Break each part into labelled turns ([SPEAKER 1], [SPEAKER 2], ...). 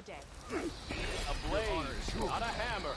[SPEAKER 1] the day.
[SPEAKER 2] A blade, not a hammer.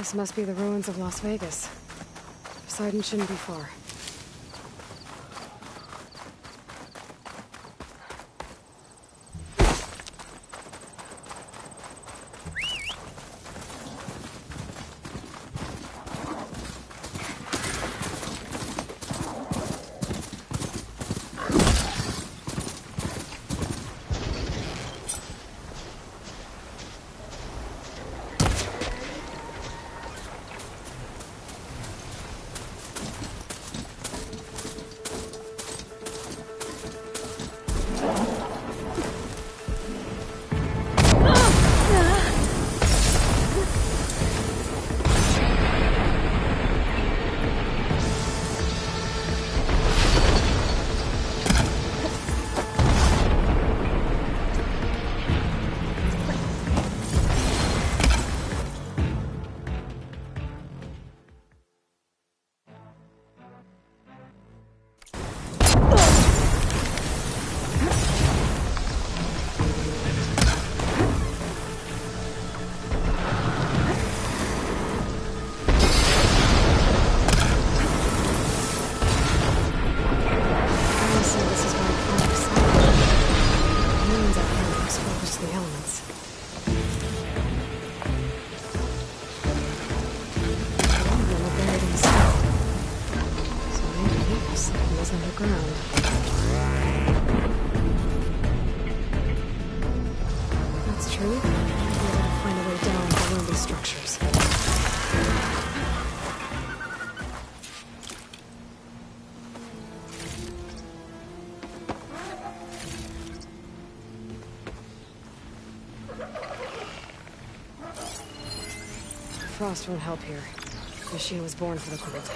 [SPEAKER 3] This must be the ruins of Las Vegas. Poseidon shouldn't be far. that's true, I'd be able to find a way down below these structures. Frost won't help here. The machine was born for the cold.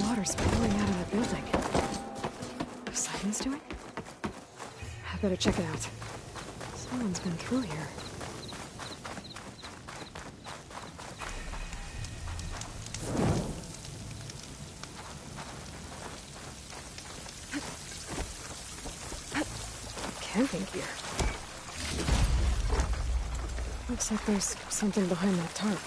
[SPEAKER 3] Water's pouring out of the building. Poseidon's doing? I better check it out. Someone's been through here. Camping gear. Looks like there's something behind that tarp.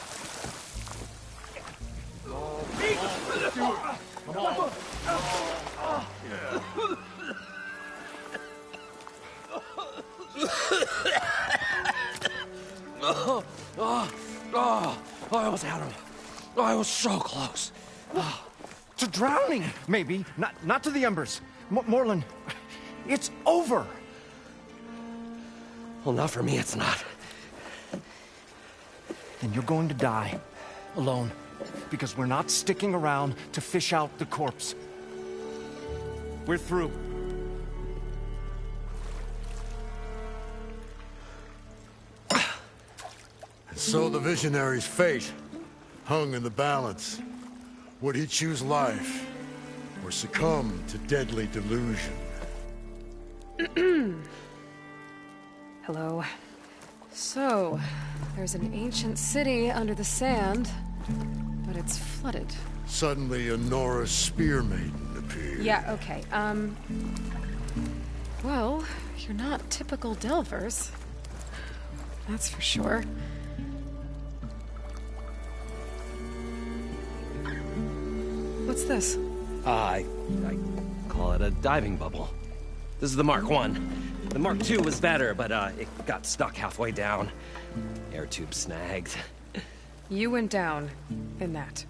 [SPEAKER 1] I almost had him. I was so close.
[SPEAKER 4] To drowning, maybe. Not to the embers. Morlund, it's over.
[SPEAKER 1] Well, not for me, it's not.
[SPEAKER 4] Then you're going to die. Alone. Because we're not sticking around to fish out the corpse. We're through.
[SPEAKER 5] So the visionary's fate hung in the balance. Would he choose life, or succumb to deadly delusion?
[SPEAKER 3] Hello. So, there's an ancient city under the sand, but it's flooded.
[SPEAKER 5] Suddenly a Norse spear maiden appeared.
[SPEAKER 3] Yeah, okay, well, you're not typical Delvers. That's for sure. What's this?
[SPEAKER 1] I call it a diving bubble. This is the Mark 1. The Mark 2 was better, but it got stuck halfway down. Air tube snagged.
[SPEAKER 3] You went down in that.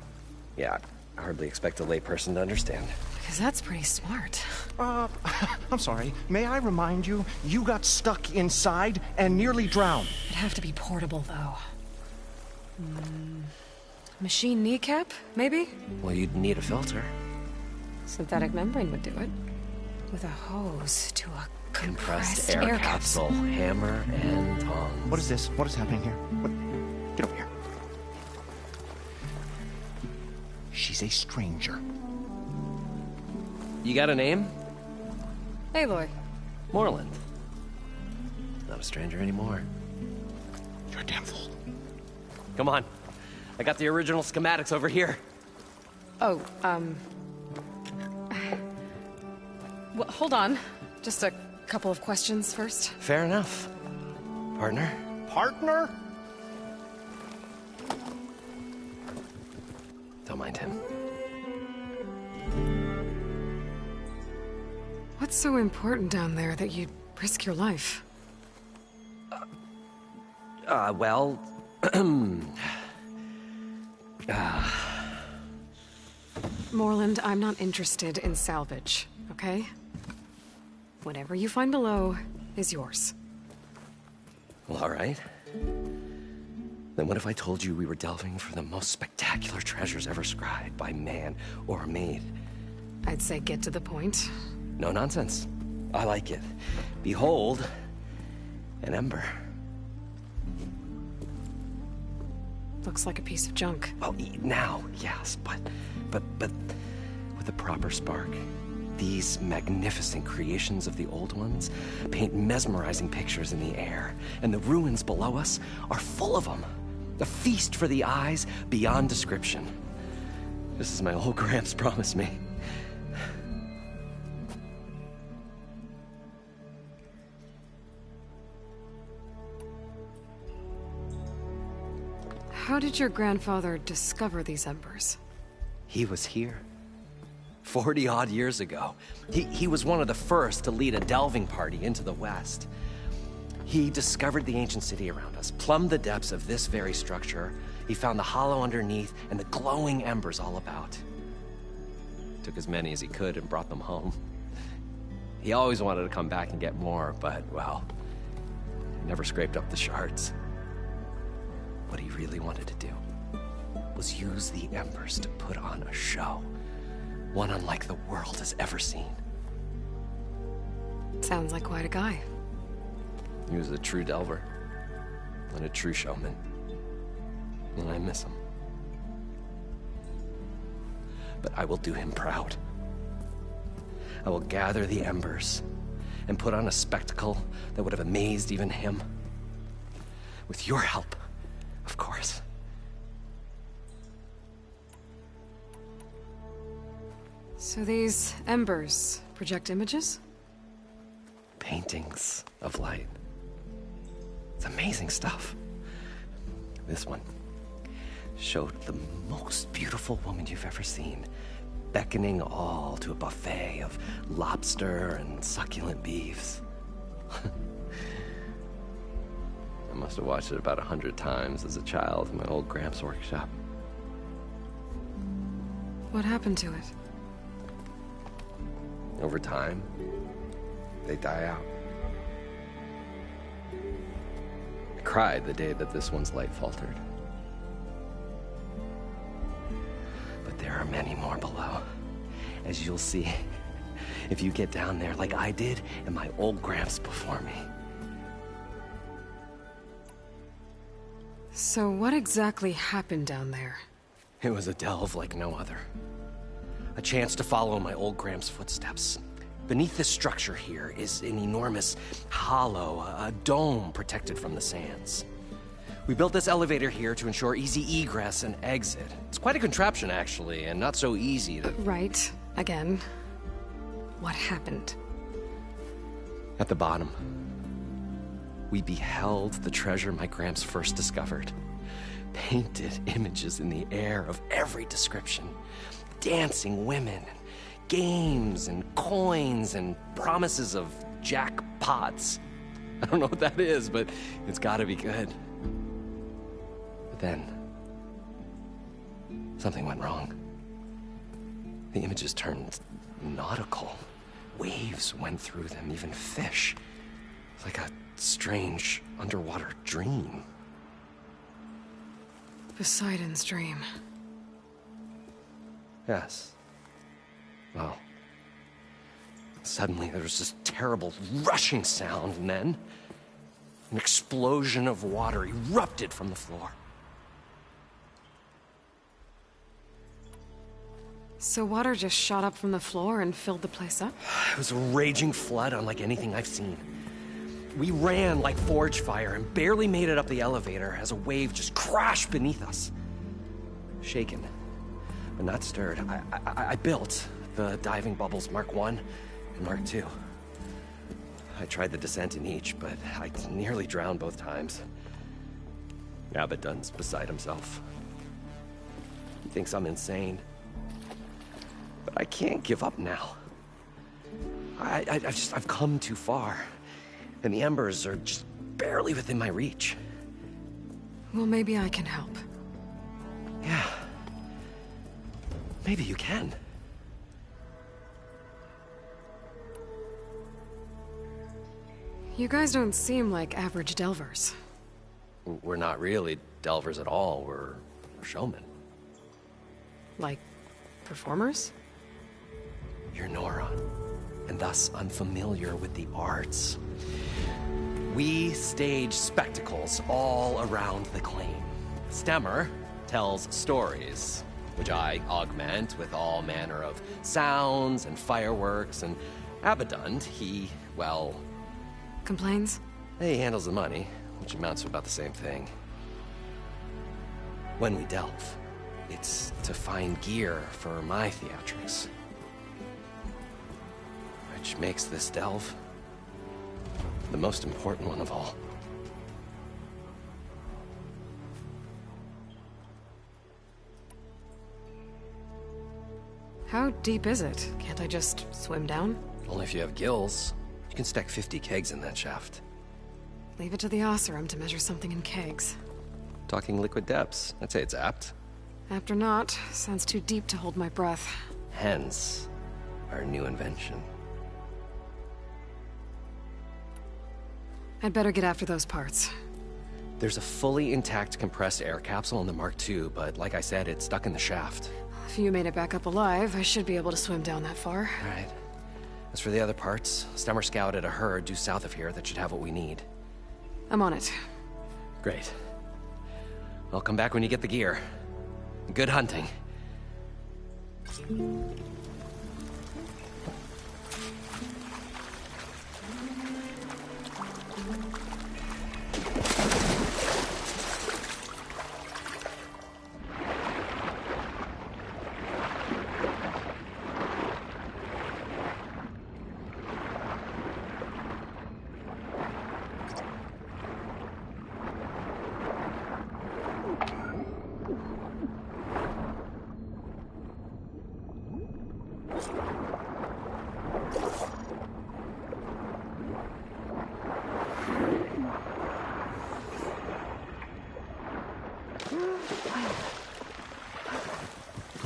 [SPEAKER 1] Yeah, I hardly expect a layperson to understand.
[SPEAKER 3] Because that's pretty smart.
[SPEAKER 4] I'm sorry. May I remind you, you got stuck inside and nearly drowned.
[SPEAKER 3] It'd have to be portable, though. Machine kneecap, maybe?
[SPEAKER 1] Well, you'd need a filter.
[SPEAKER 3] Synthetic membrane would do it. With a hose to a compressed
[SPEAKER 1] air capsule. Hammer and tongs.
[SPEAKER 4] What is this? What is happening here? What? Get over here. She's a stranger.
[SPEAKER 1] You got a name?
[SPEAKER 3] Aloy.
[SPEAKER 1] Morlund. Not a stranger anymore.
[SPEAKER 4] You're a damn fool.
[SPEAKER 1] Come on. I got the original schematics over here.
[SPEAKER 3] Oh, well, hold on. Just a couple of questions first.
[SPEAKER 1] Fair enough. Partner?
[SPEAKER 4] Partner?
[SPEAKER 1] Don't mind him.
[SPEAKER 3] What's so important down there that you'd risk your life?
[SPEAKER 1] Well...
[SPEAKER 3] Morlund, I'm not interested in salvage, okay? Whatever you find below is yours.
[SPEAKER 1] Well, all right. Then what if I told you we were delving for the most spectacular treasures ever scribed by man or maid?
[SPEAKER 3] I'd say get to the point.
[SPEAKER 1] No nonsense. I like it. Behold, an ember.
[SPEAKER 3] Looks like a piece of junk.
[SPEAKER 1] Well, now, yes, but with a proper spark. These magnificent creations of the old ones paint mesmerizing pictures in the air, and the ruins below us are full of them. A feast for the eyes beyond description. Just as my old Gramps promised me.
[SPEAKER 3] How did your grandfather discover these embers?
[SPEAKER 1] He was here. 40-odd years ago. He was one of the first to lead a delving party into the West. He discovered the ancient city around us, plumbed the depths of this very structure. He found the hollow underneath and the glowing embers all about. Took as many as he could and brought them home. He always wanted to come back and get more, but, well, never scraped up the shards. What he really wanted to do was use the embers to put on a show. One unlike the world has ever seen.
[SPEAKER 3] Sounds like quite a guy.
[SPEAKER 1] He was a true delver, and a true showman. And I miss him. But I will do him proud. I will gather the embers and put on a spectacle that would have amazed even him. With your help, of course.
[SPEAKER 3] So these embers project images?
[SPEAKER 1] Paintings of light. It's amazing stuff. This one showed the most beautiful woman you've ever seen, beckoning all to a buffet of lobster and succulent beefs. I must have watched it about 100 times as a child in my old Gramps' workshop.
[SPEAKER 3] What happened to it?
[SPEAKER 1] Over time, they die out. I cried the day that this one's light faltered. But there are many more below, as you'll see if you get down there like I did and my old Gramps before me.
[SPEAKER 3] So what exactly happened down there?
[SPEAKER 1] It was a delve like no other. A chance to follow my old Gramps' footsteps. Beneath this structure here is an enormous hollow, a dome protected from the sands. We built this elevator here to ensure easy egress and exit. It's quite a contraption, actually, and not so easy to...
[SPEAKER 3] Right. Again. What happened?
[SPEAKER 1] At the bottom, we beheld the treasure my Gramps first discovered. Painted images in the air of every description. Dancing women, games and coins and promises of jackpots. I don't know what that is, but it's gotta be good. But then, something went wrong. The images turned nautical. Waves went through them, even fish. It's like a strange underwater dream.
[SPEAKER 3] Poseidon's dream.
[SPEAKER 1] Yes. Well, suddenly there was this terrible rushing sound, and then an explosion of water erupted from the floor.
[SPEAKER 3] So water just shot up from the floor and filled the place up?
[SPEAKER 1] It was a raging flood unlike anything I've seen. We ran like forge fire and barely made it up the elevator as a wave just crashed beneath us. Shaken, but not stirred, I built the diving bubbles Mark I and Mark II. I tried the descent in each, but I nearly drowned both times. Abbott Dunn's beside himself. He thinks I'm insane. But I can't give up now. I've come too far. And the embers are just barely within my reach.
[SPEAKER 3] Well, maybe I can help.
[SPEAKER 1] Yeah. Maybe you can.
[SPEAKER 3] You guys don't seem like average delvers.
[SPEAKER 1] We're not really delvers at all. We're showmen.
[SPEAKER 3] Like, performers?
[SPEAKER 1] You're Nora, and thus unfamiliar with the arts. We stage spectacles all around the claim. Stemmer tells stories, which I augment with all manner of sounds and fireworks, and Abaddon, he, well...
[SPEAKER 3] Complains?
[SPEAKER 1] He handles the money, which amounts to about the same thing. When we delve, it's to find gear for my theatrics. Which makes this delve the most important one of all.
[SPEAKER 3] How deep is it? Can't I just swim down?
[SPEAKER 1] Only if you have gills. You can stack 50 kegs in that shaft.
[SPEAKER 3] Leave it to the Oseram to measure something in kegs.
[SPEAKER 1] Talking liquid depths, I'd say it's apt.
[SPEAKER 3] Apt or not, sounds too deep to hold my breath.
[SPEAKER 1] Hence, our new invention.
[SPEAKER 3] I'd better get after those parts.
[SPEAKER 1] There's a fully intact compressed air capsule in the Mark II, but like I said, it's stuck in the shaft.
[SPEAKER 3] If you made it back up alive, I should be able to swim down that far.
[SPEAKER 1] All right. As for the other parts, Stemmer scouted a herd due south of here that should have what we need.
[SPEAKER 3] I'm on it.
[SPEAKER 1] Great. I'll come back when you get the gear. Good hunting.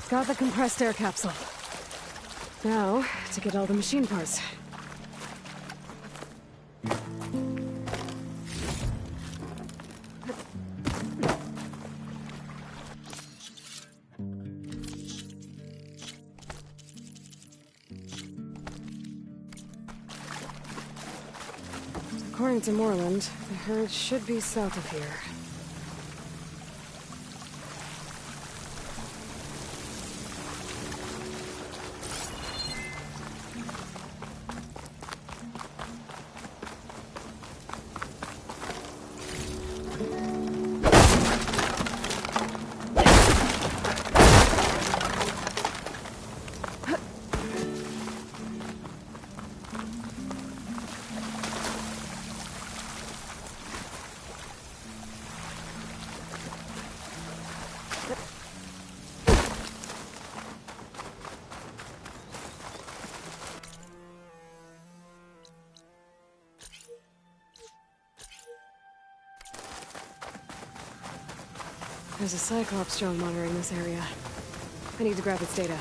[SPEAKER 3] Got the compressed air capsule. Now, to get all the machine parts. According to Morlund, the herd should be south of here. There's a Cyclops drone monitoring this area. I need to grab its data.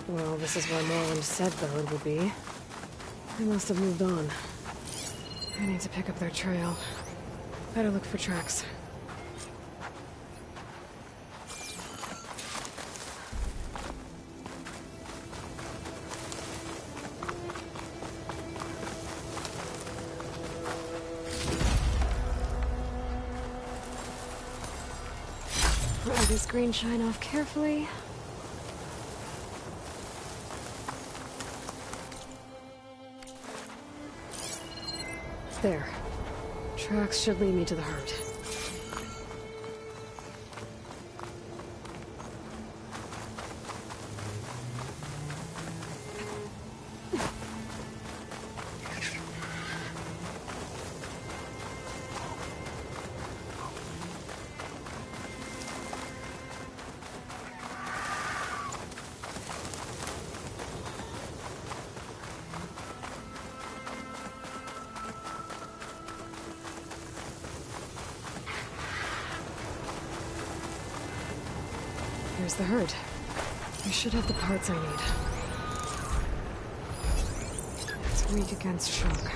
[SPEAKER 3] Well, this is where Morlund said the hood would be. They must have moved on. I need to pick up their trail. Better look for tracks. Let this green shine off carefully. There. Tracks should lead me to the herd. Here's the herd. I should have the parts I need. It's weak against shock.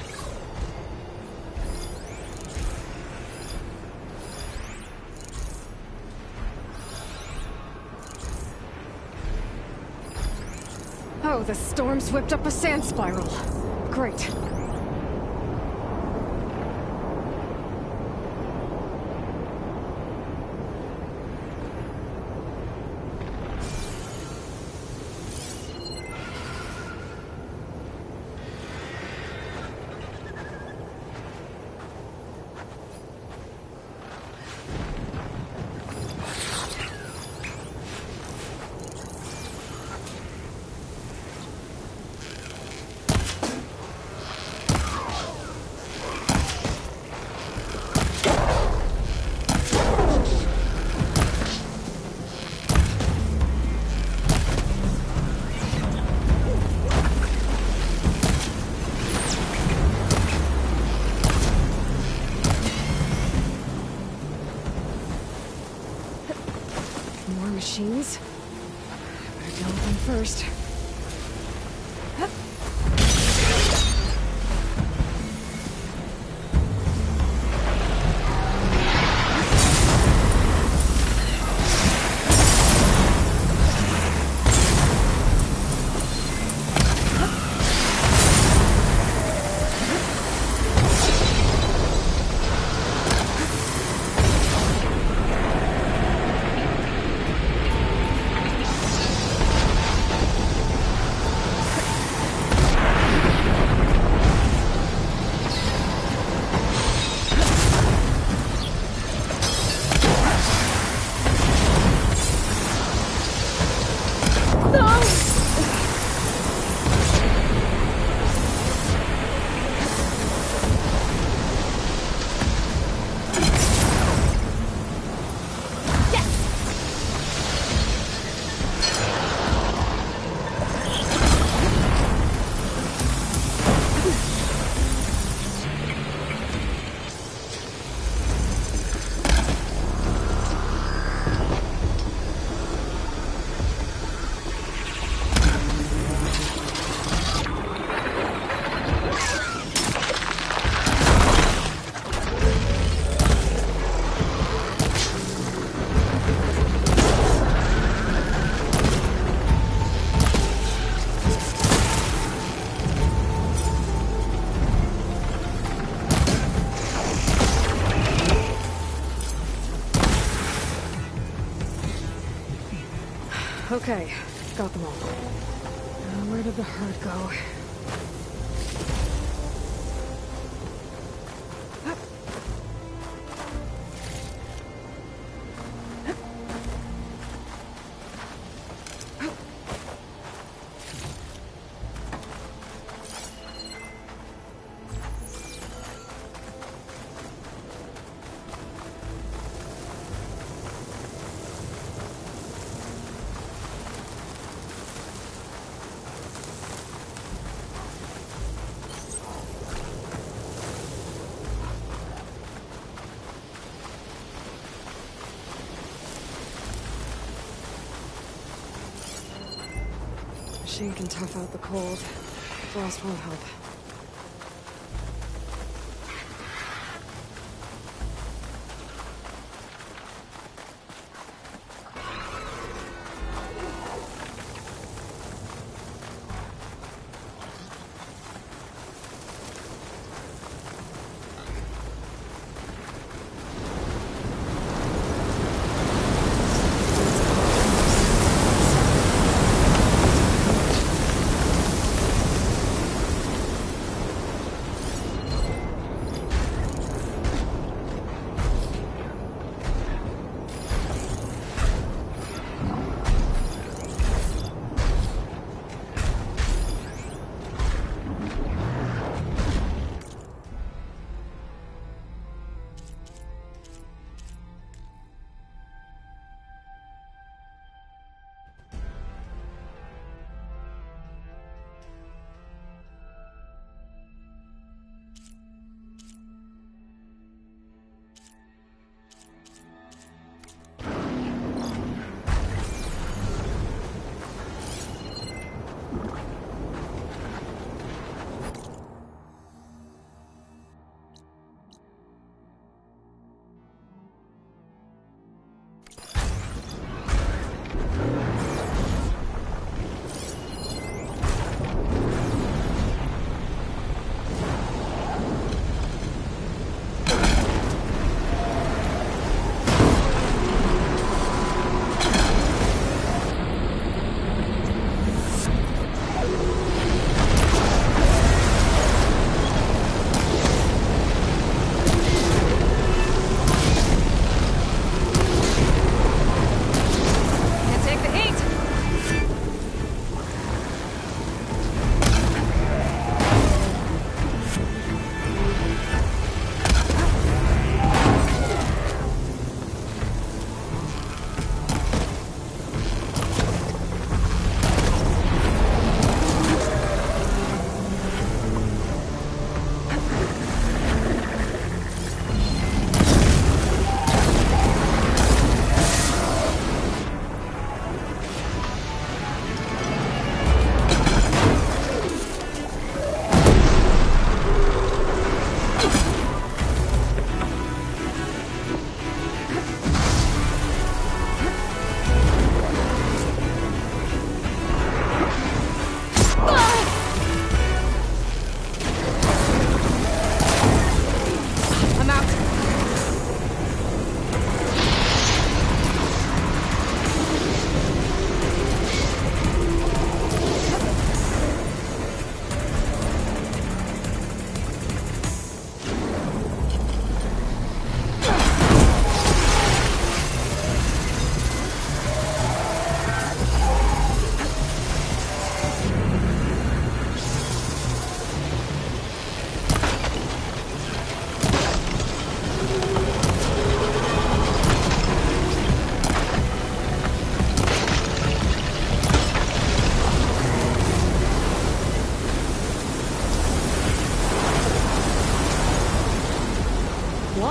[SPEAKER 3] Oh, the storm's whipped up a sand spiral. Great. Machines? Better deal with them first. Okay, got them all. Now, where did the herd go? Machine can tough out the cold. Frost won't help.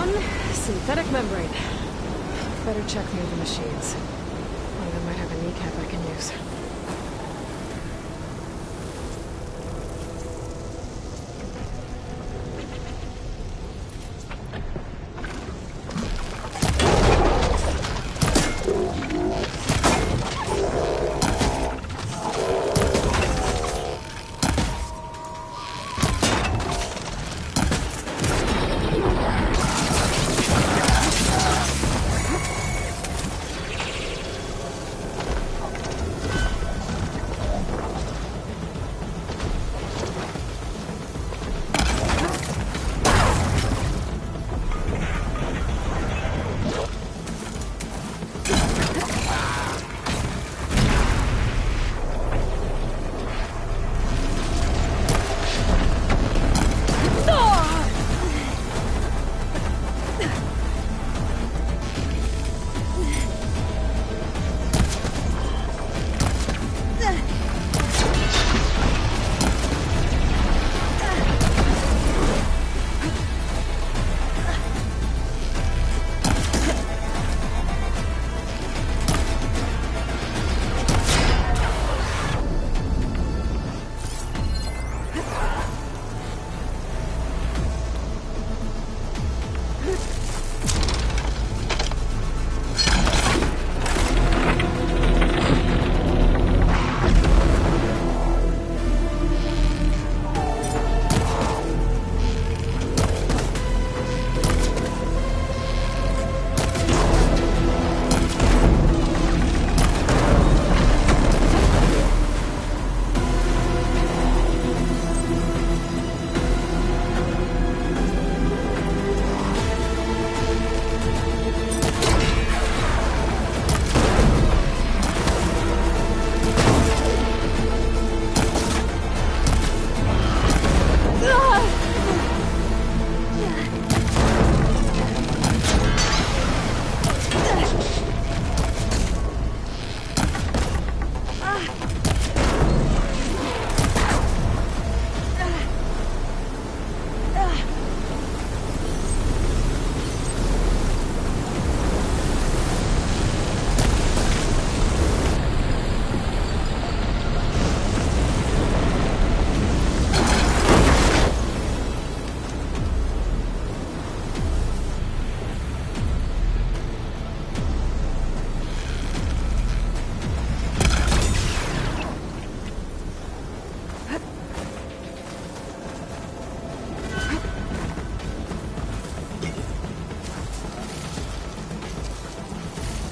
[SPEAKER 3] one, synthetic membrane. Better check the other machines. One of them might have a kneecap I can use.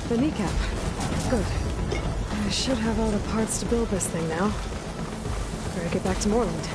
[SPEAKER 3] The kneecap. Good. I should have all the parts to build this thing now. Better get back to Morlund.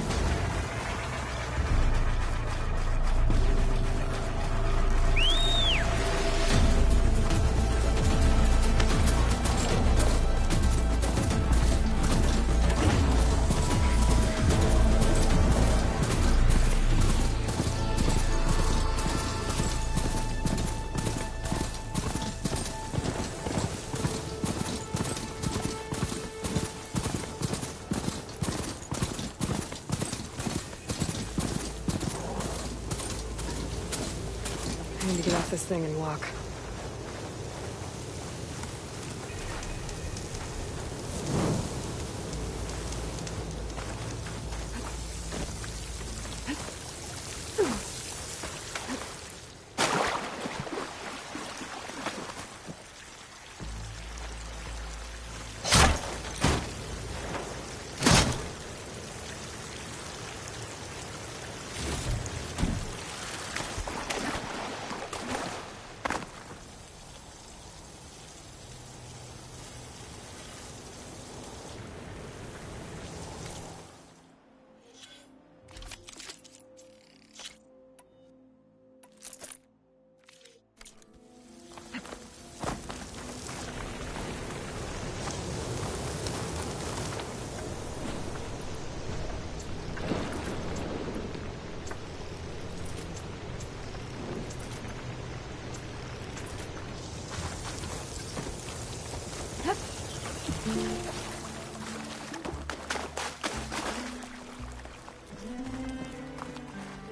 [SPEAKER 3] I need to get off this thing and walk.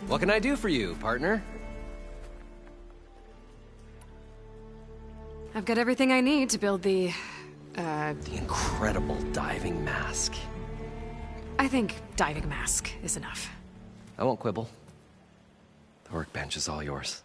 [SPEAKER 1] What can I do for you, partner?
[SPEAKER 3] I've got everything I need to build the
[SPEAKER 1] incredible diving mask.
[SPEAKER 3] I think diving mask is enough.
[SPEAKER 1] I won't quibble. The workbench is all yours.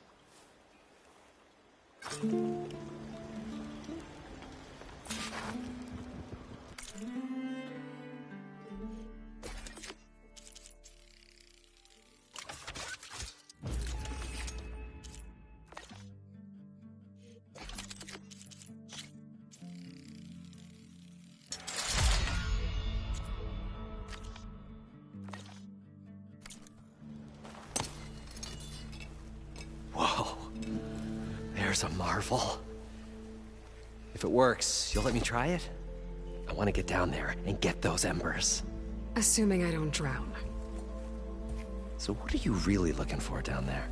[SPEAKER 1] Whoa. There's a marvel. If it works, you'll let me try it? I want to get down there and get those embers.
[SPEAKER 3] Assuming I don't drown.
[SPEAKER 1] So what are you really looking for down there?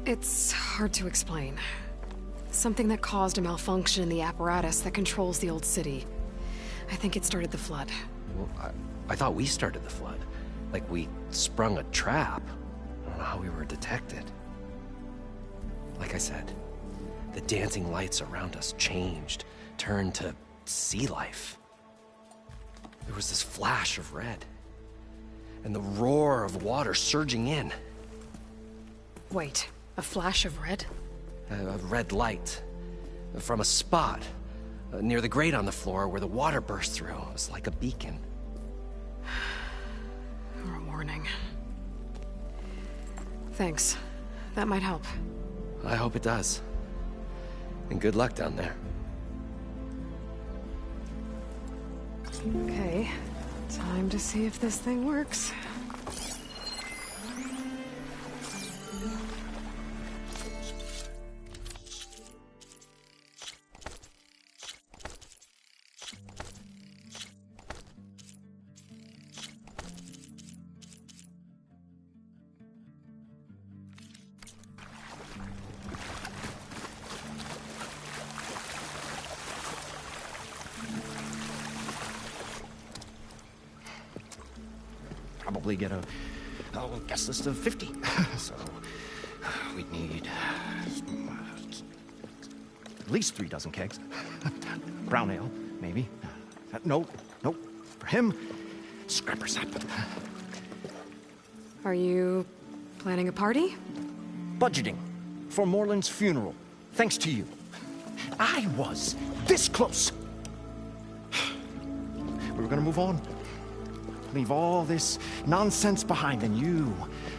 [SPEAKER 3] It's hard to explain. Something that caused a malfunction in the apparatus that controls the old city. I think it started the flood.
[SPEAKER 1] Well, I thought we started the flood. Like we sprung a trap. I don't know how we were detected. Like I said, the dancing lights around us changed, turned to sea life. There was this flash of red, and the roar of water surging in.
[SPEAKER 3] Wait, a flash of red?
[SPEAKER 1] A red light from a spot near the grate on the floor where the water burst through. It was like a beacon.
[SPEAKER 3] Or a warning. Thanks. That might help.
[SPEAKER 1] I hope it does. And good luck down there.
[SPEAKER 3] Okay, time to see if this thing works.
[SPEAKER 4] Probably get a guest list of 50. So we'd need at least 3 dozen kegs. Brown ale, maybe. Nope. For him, scrapper sap.
[SPEAKER 3] Are you planning a party?
[SPEAKER 4] Budgeting for Morlund's funeral, thanks to you. I was this close. We were gonna move on. Leave all this nonsense behind, and you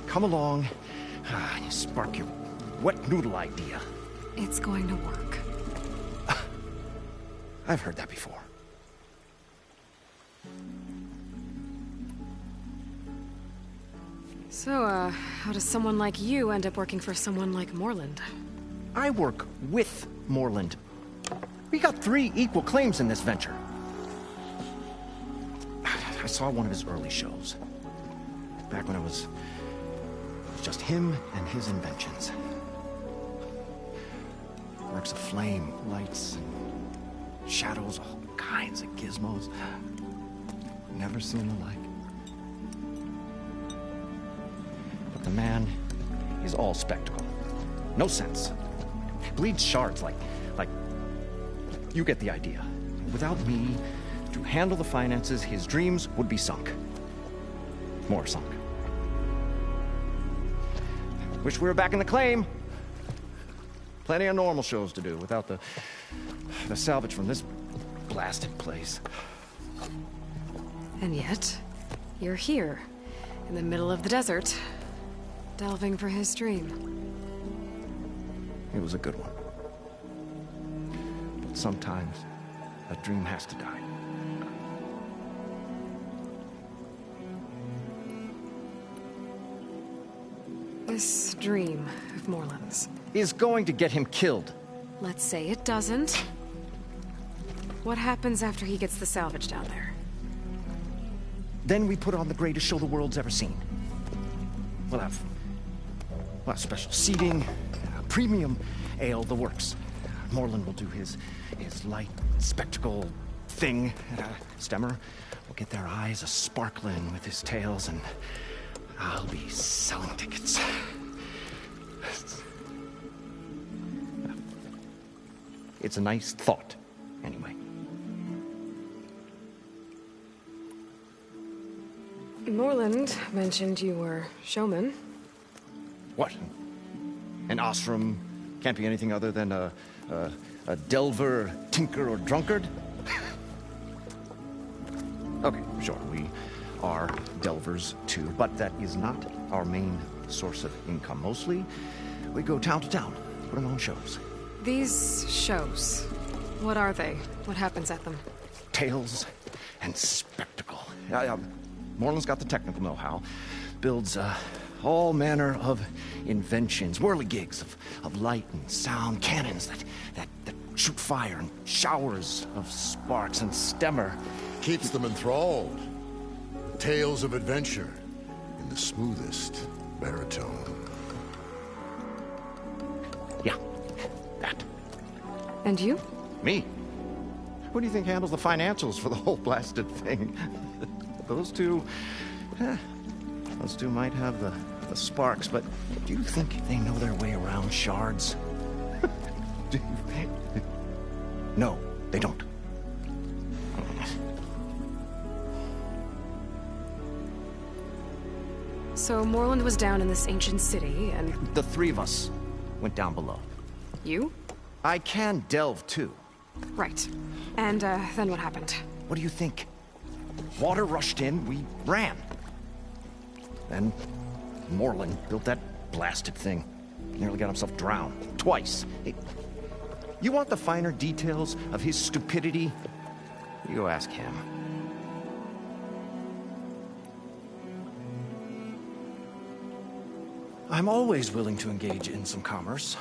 [SPEAKER 4] come along and you spark your wet noodle idea.
[SPEAKER 3] It's going to work.
[SPEAKER 4] I've heard that before.
[SPEAKER 3] So, how does someone like you end up working for someone like Morlund?
[SPEAKER 4] I work with Morlund. We got 3 equal claims in this venture. I saw one of his early shows. Back when it was just him and his inventions. Works of flame, lights, and shadows, all kinds of gizmos. Never seen the like. But the man is all spectacle. No sense. Bleeds shards like... You get the idea. Without me to handle the finances, his dreams would be sunk. More sunk. Wish we were back in the claim. Plenty of normal shows to do without the salvage from this blasted place.
[SPEAKER 3] And yet, you're here, in the middle of the desert, delving for his dream.
[SPEAKER 4] It was a good one. But sometimes, a dream has to die.
[SPEAKER 3] This dream of Morlund's.
[SPEAKER 4] Is going to get him killed.
[SPEAKER 3] Let's say it doesn't. What happens after he gets the salvage down there?
[SPEAKER 4] Then we put on the greatest show the world's ever seen. We'll have special seating, premium ale, the works. Morlund will do his light spectacle thing. Stemmer will get their eyes a-sparkling with his tales, and I'll be selling tickets. It's a nice thought, anyway.
[SPEAKER 3] Morlund mentioned you were showman.
[SPEAKER 4] What? An Osram can't be anything other than a delver, tinker, or drunkard? Okay, sure, we are delvers too, but that is not our main source of income. Mostly, we go town to town, putting on shows.
[SPEAKER 3] These shows, what are they? What happens at them?
[SPEAKER 4] Tales and spectacle. Morland's got the technical know-how. Builds all manner of inventions, whirligigs of light and sound, cannons that shoot fire, and showers of sparks, and stemmer.
[SPEAKER 5] Keeps them enthralled. Tales of adventure in the smoothest baritone.
[SPEAKER 4] Yeah, that.
[SPEAKER 3] And you?
[SPEAKER 4] Me? Who do you think handles the financials for the whole blasted thing? Those two might have the sparks, but do you think they know their way around shards? No, they don't.
[SPEAKER 3] So Morlund was down in this ancient city, and...
[SPEAKER 4] The three of us went down below.
[SPEAKER 3] You?
[SPEAKER 4] I can delve, too.
[SPEAKER 3] Right. And, then what happened?
[SPEAKER 4] What do you think? Water rushed in, we ran. Then Morlund built that blasted thing. Nearly got himself drowned. Twice. You want the finer details of his stupidity? You go ask him. I'm always willing to engage in some commerce.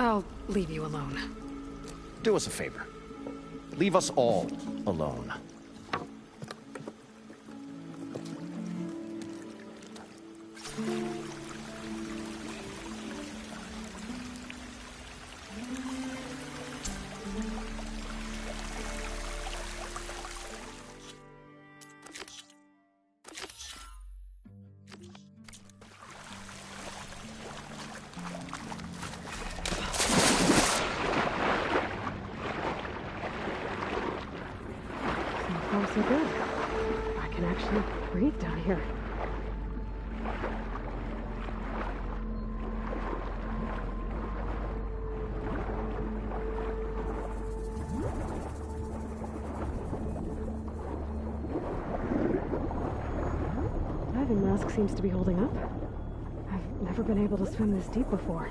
[SPEAKER 3] I'll leave you alone.
[SPEAKER 4] Do us a favor. Leave us all alone.
[SPEAKER 3] So good. I can actually breathe down here. diving mask seems to be holding up. I've never been able to swim this deep before.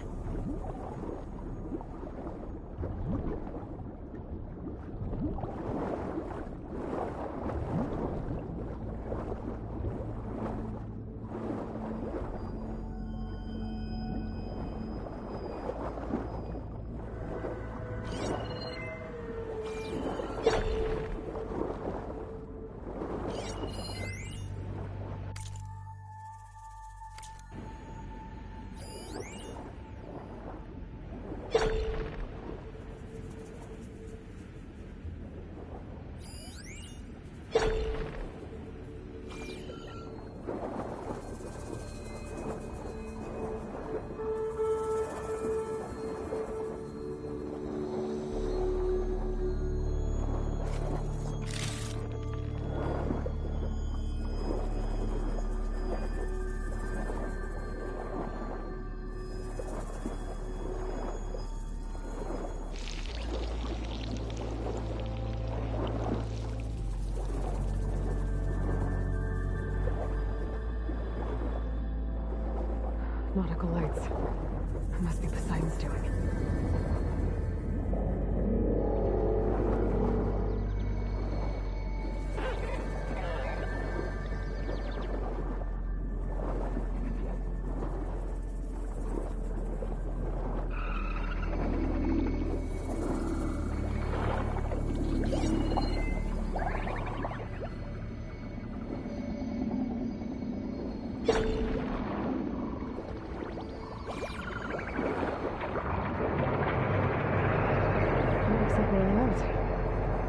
[SPEAKER 3] Nautical lights. It must be Poseidon's doing.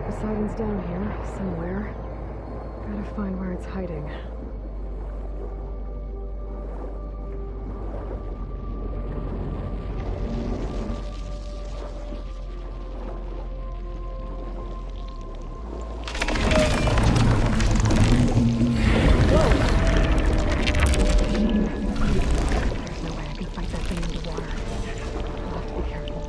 [SPEAKER 3] Poseidon's down here, somewhere. Gotta find where it's hiding. There's no way I can fight that thing underwater. I'll have to be careful.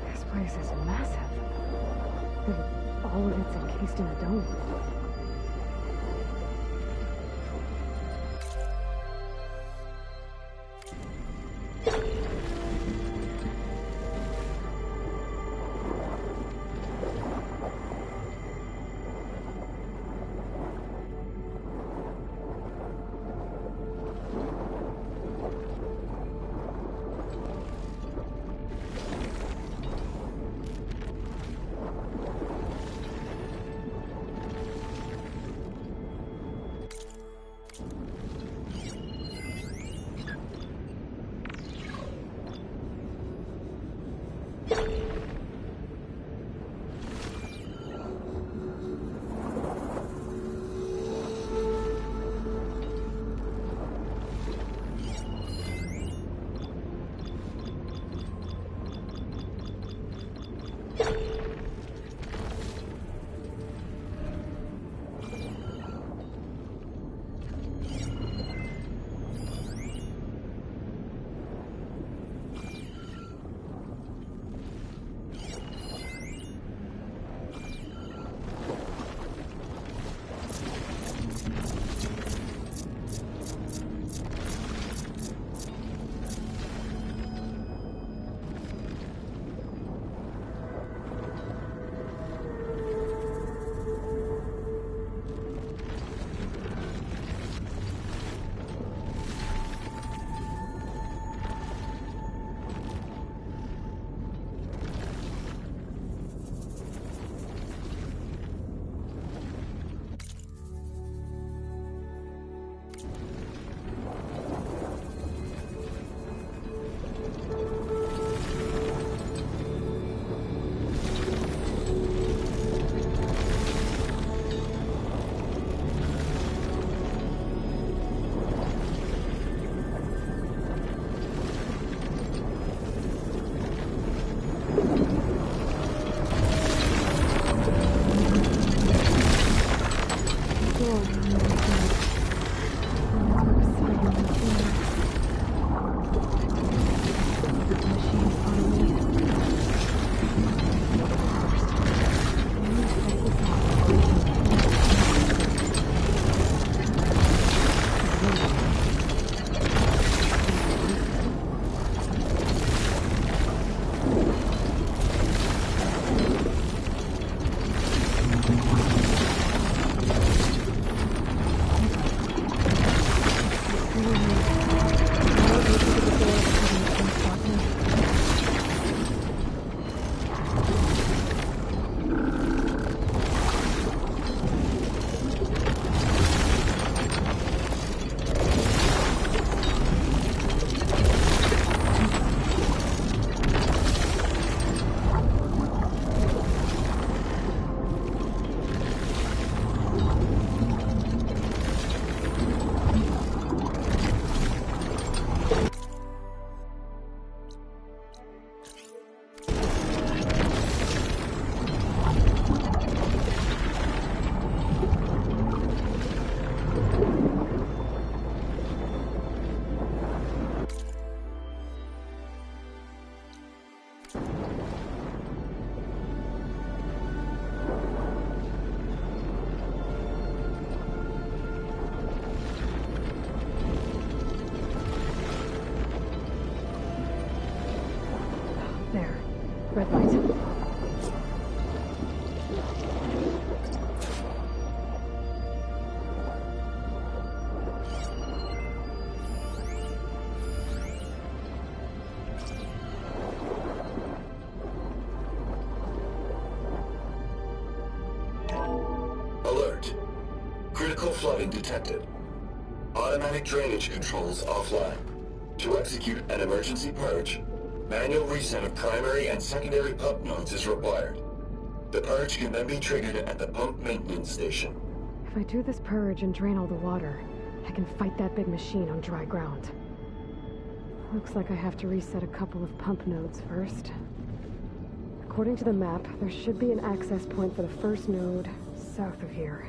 [SPEAKER 3] This place is massive. And all of it's encased in a dome. There. Red light.
[SPEAKER 6] Alert. Critical flooding detected. Automatic drainage controls offline. To execute an emergency purge, manual reset of primary and secondary pump nodes is required. The purge can then be triggered at the pump maintenance station.
[SPEAKER 3] If I do this purge and drain all the water, I can fight that big machine on dry ground. Looks like I have to reset a couple of pump nodes first. According to the map, there should be an access point for the first node south of here.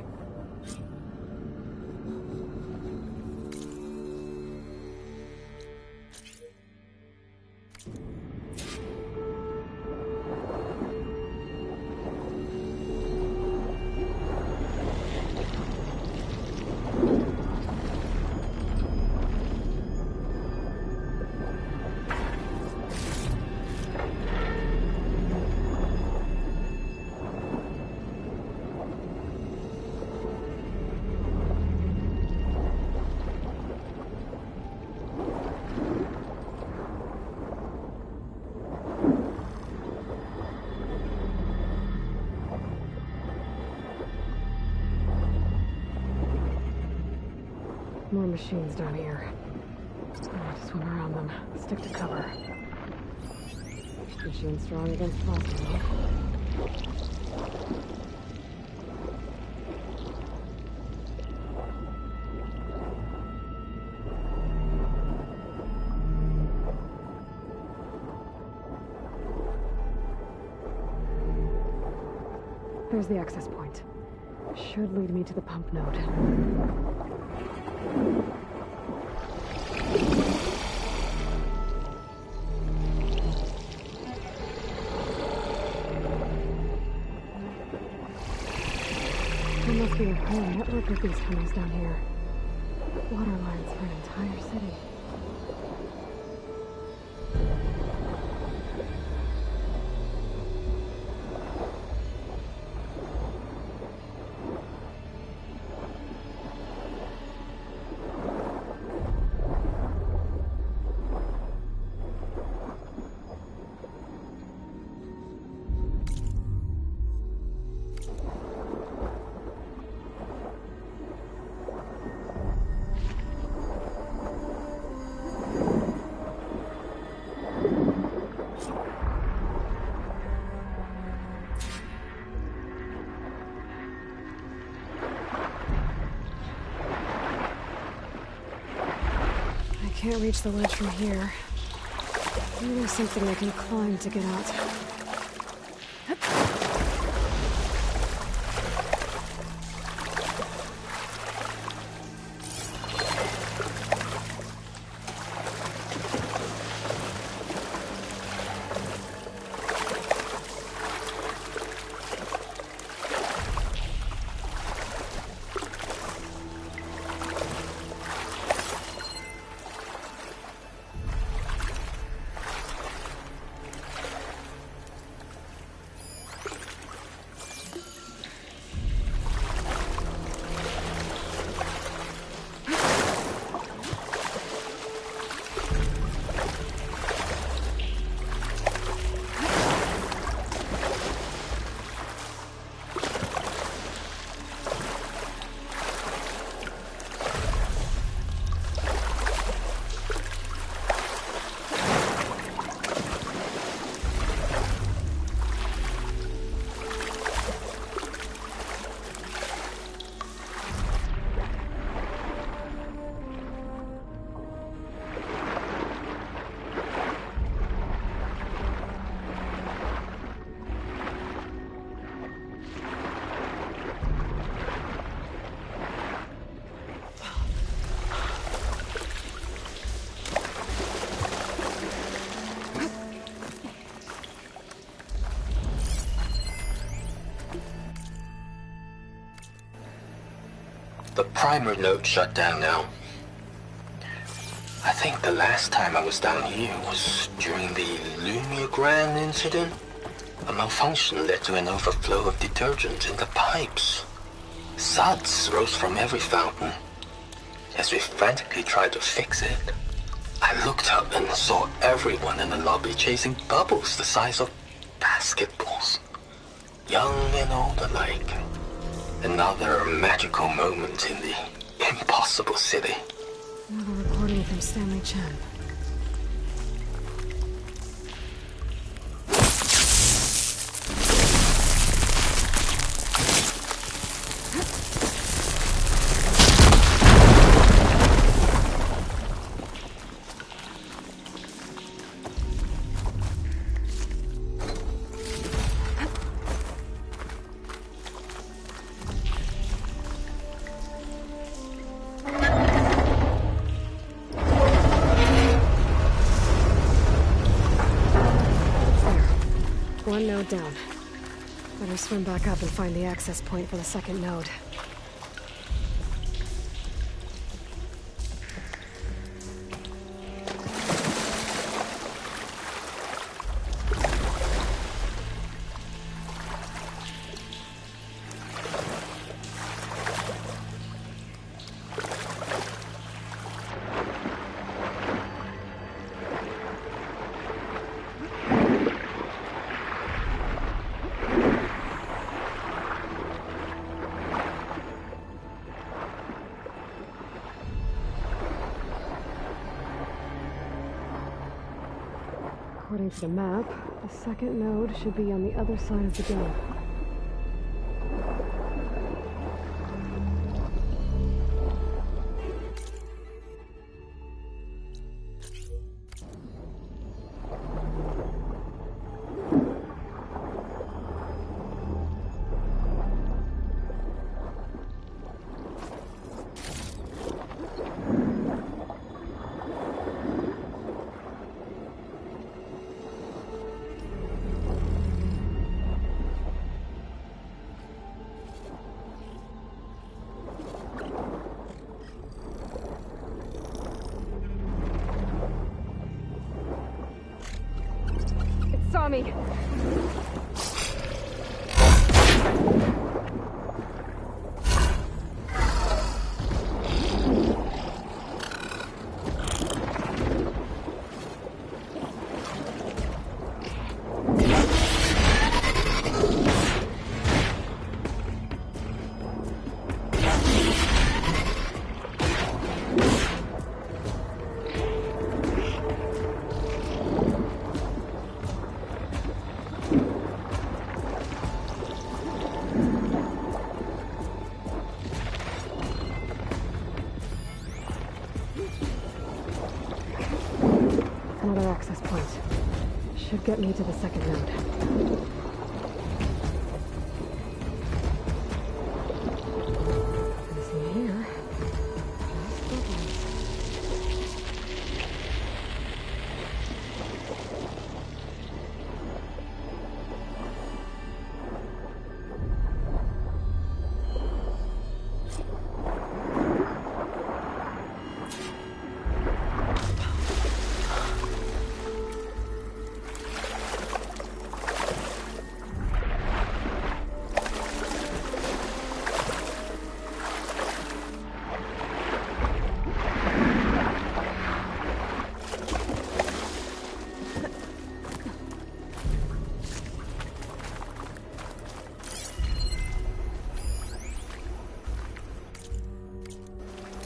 [SPEAKER 3] More machines down here. I have to swim around them. Stick to cover. Machine strong against plastic, huh? There's the access point. Should lead me to the pump node. There must be a whole network of these tunnels down here. Water lines for an entire city. Can't reach the ledge from here. Maybe there's something I can climb to get out.
[SPEAKER 6] The primer node shut down now. I
[SPEAKER 7] think the last time I was down here was during the Lumia Grand incident. A malfunction led to an overflow of detergent in the pipes. Suds rose from every fountain. As we frantically tried to fix it, I looked up and saw everyone in the lobby chasing bubbles the size of basketballs. Young and old alike. Another magical moment in the impossible city.
[SPEAKER 3] Another recording from Stanley Chen. One node down. Better swim back up and find the access point for the second node. According to the map, the second node should be on the other side of the dome. Saw me. Another access point. Should get me to the second node. Nothing here. Just bubbles.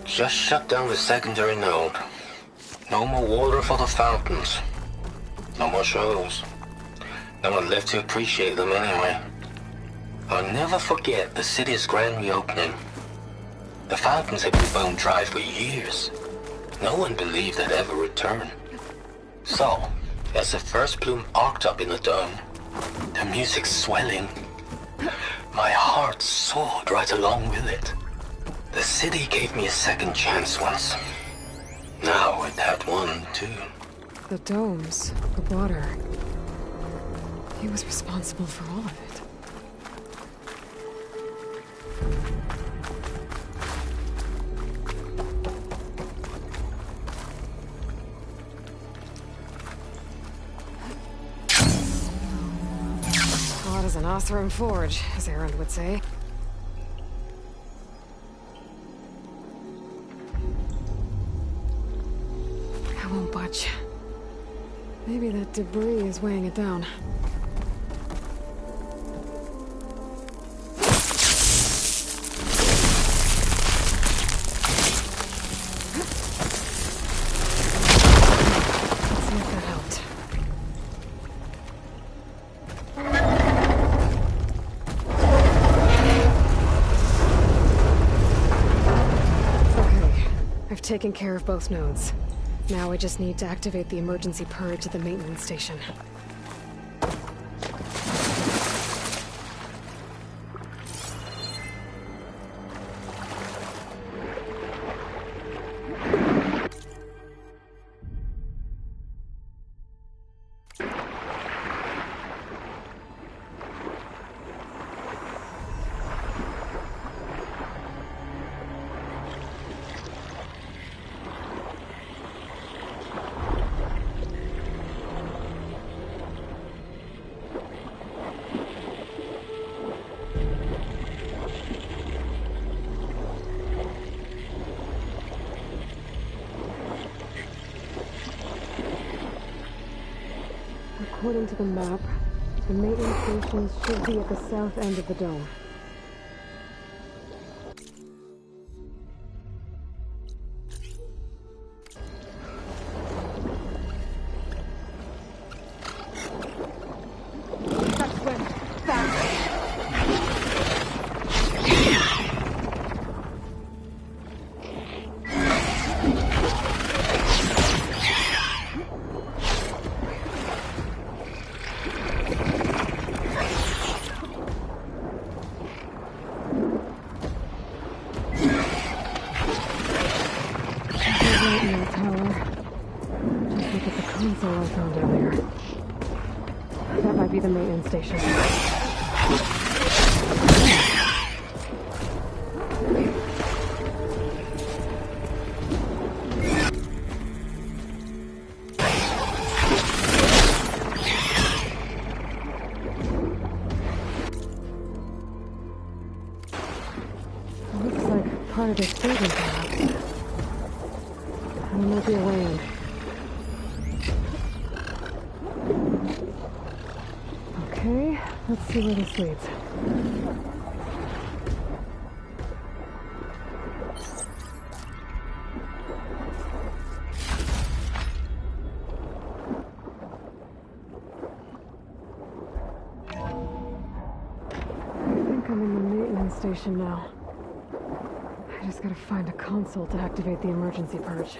[SPEAKER 7] Just shut down the secondary node. No more water for the fountains. No more shows. No one left to appreciate them anyway. I'll never forget the city's grand reopening. The fountains had been bone dry for years. No one believed they'd ever return. So, as the first plume arced up in the dome, the music swelling, my heart soared right along with it. The city gave me a second chance once. Now it had one, too.
[SPEAKER 3] The domes, the water. He was responsible for all of it. was an Oseram forge, as Erend would say. I won't budge. Maybe that debris is weighing it down. Taken care of both nodes. Now I just need to activate the emergency purge at the maintenance station. According to the map, the maintenance stations should be at the south end of the dome. Station. Looks like part of this building collapsed. There might be a way in. Okay, let's see where this leads. I think I'm in the maintenance station now. I just gotta find a console to activate the emergency purge.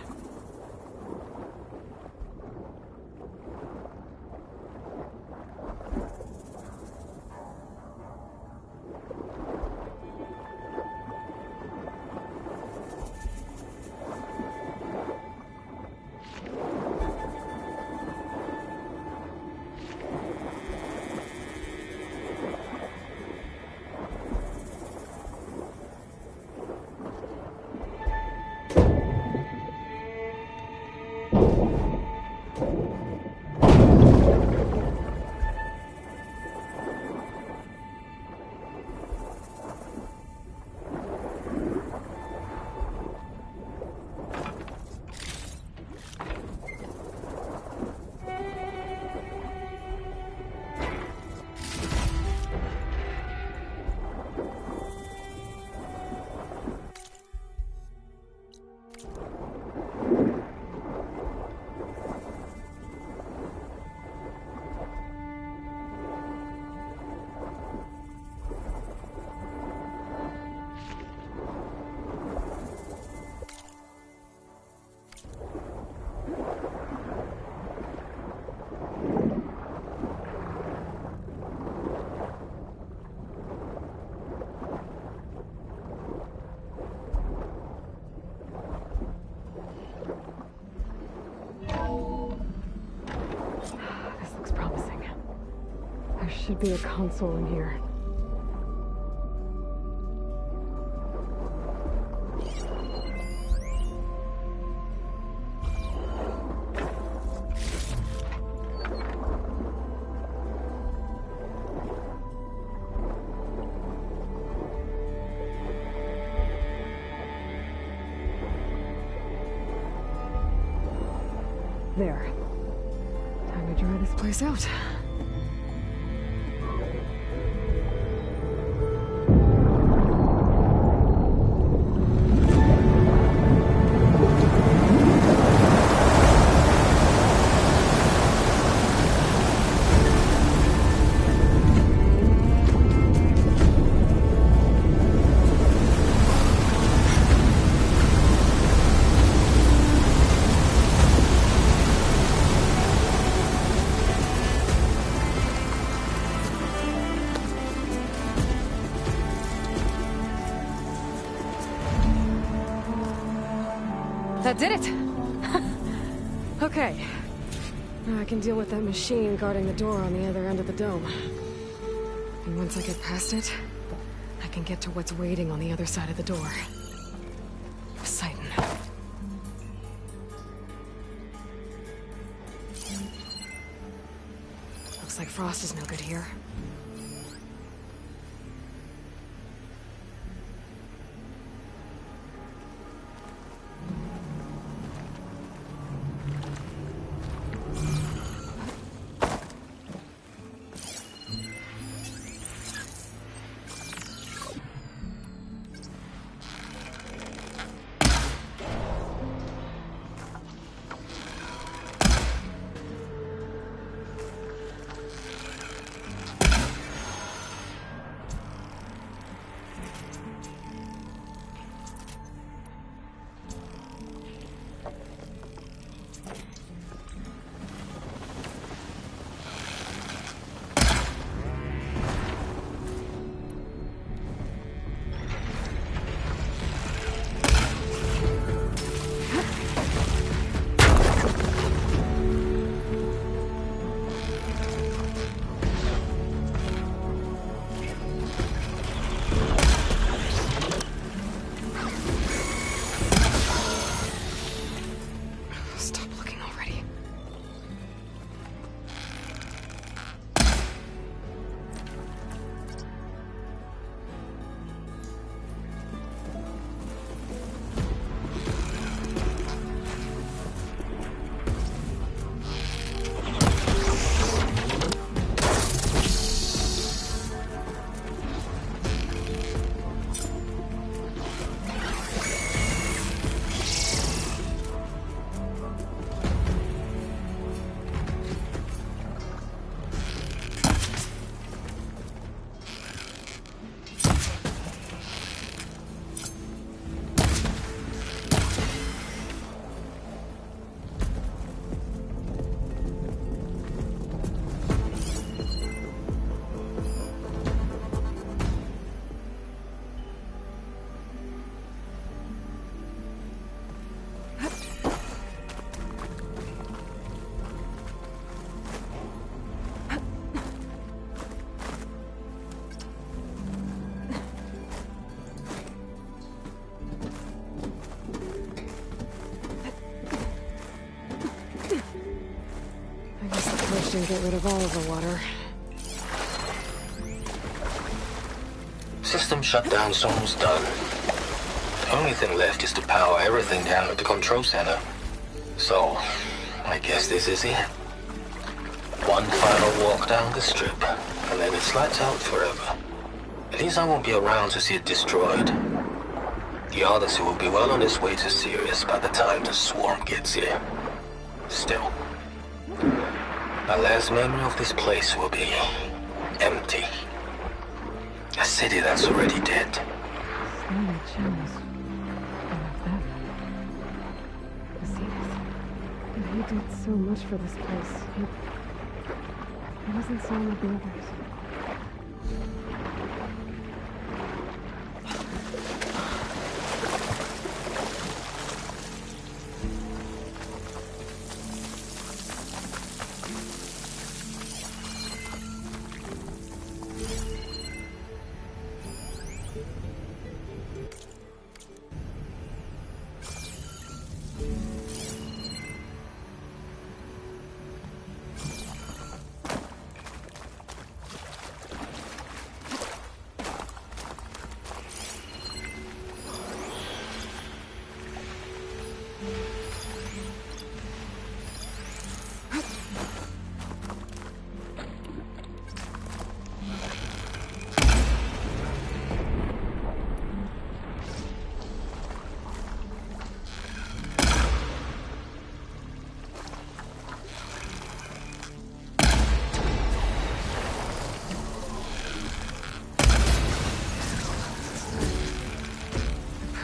[SPEAKER 3] Should be a console in here. There. Time to dry this place out. That did it! Okay. Now I can deal with that machine guarding the door on the other end of the dome. And once I get past it, I can get to what's waiting on the other side of the door. Poseidon. Looks like Frost is no good here. And get rid of all of the water.
[SPEAKER 7] System shutdown's almost done. The only thing left is to power everything down at the control center. So, I guess this is it. One final walk down the strip, and then it's lights out forever. At least I won't be around to see it destroyed. The Odyssey will be well on its way to Sirius by the time the swarm gets here. Still, my last memory of this place will be empty. A city that's already dead.
[SPEAKER 3] Slowly chills. I love that. Poseidon. He did so much for this place. He wasn't so like the others.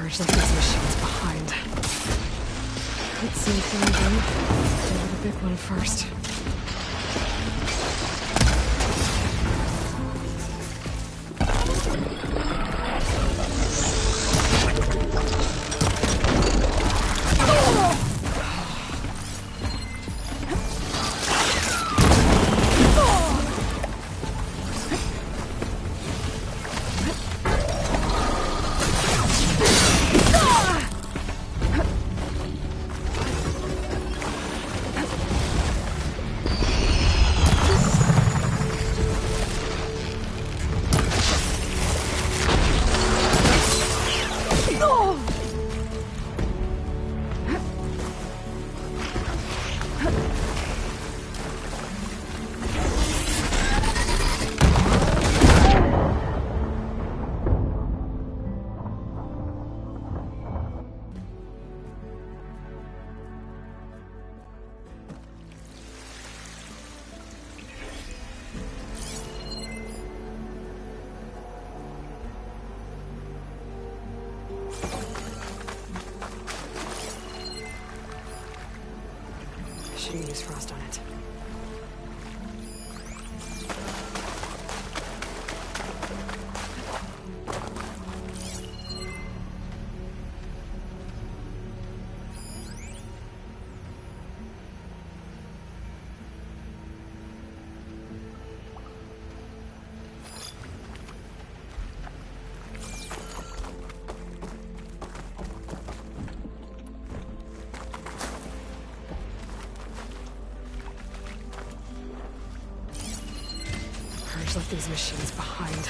[SPEAKER 3] Purge left these machines behind. Let's see if they're done. Deal with the big one first. Shouldn't use frost on it. Left these machines behind.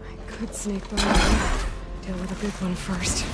[SPEAKER 3] I could sneak by them. Deal with the big one first.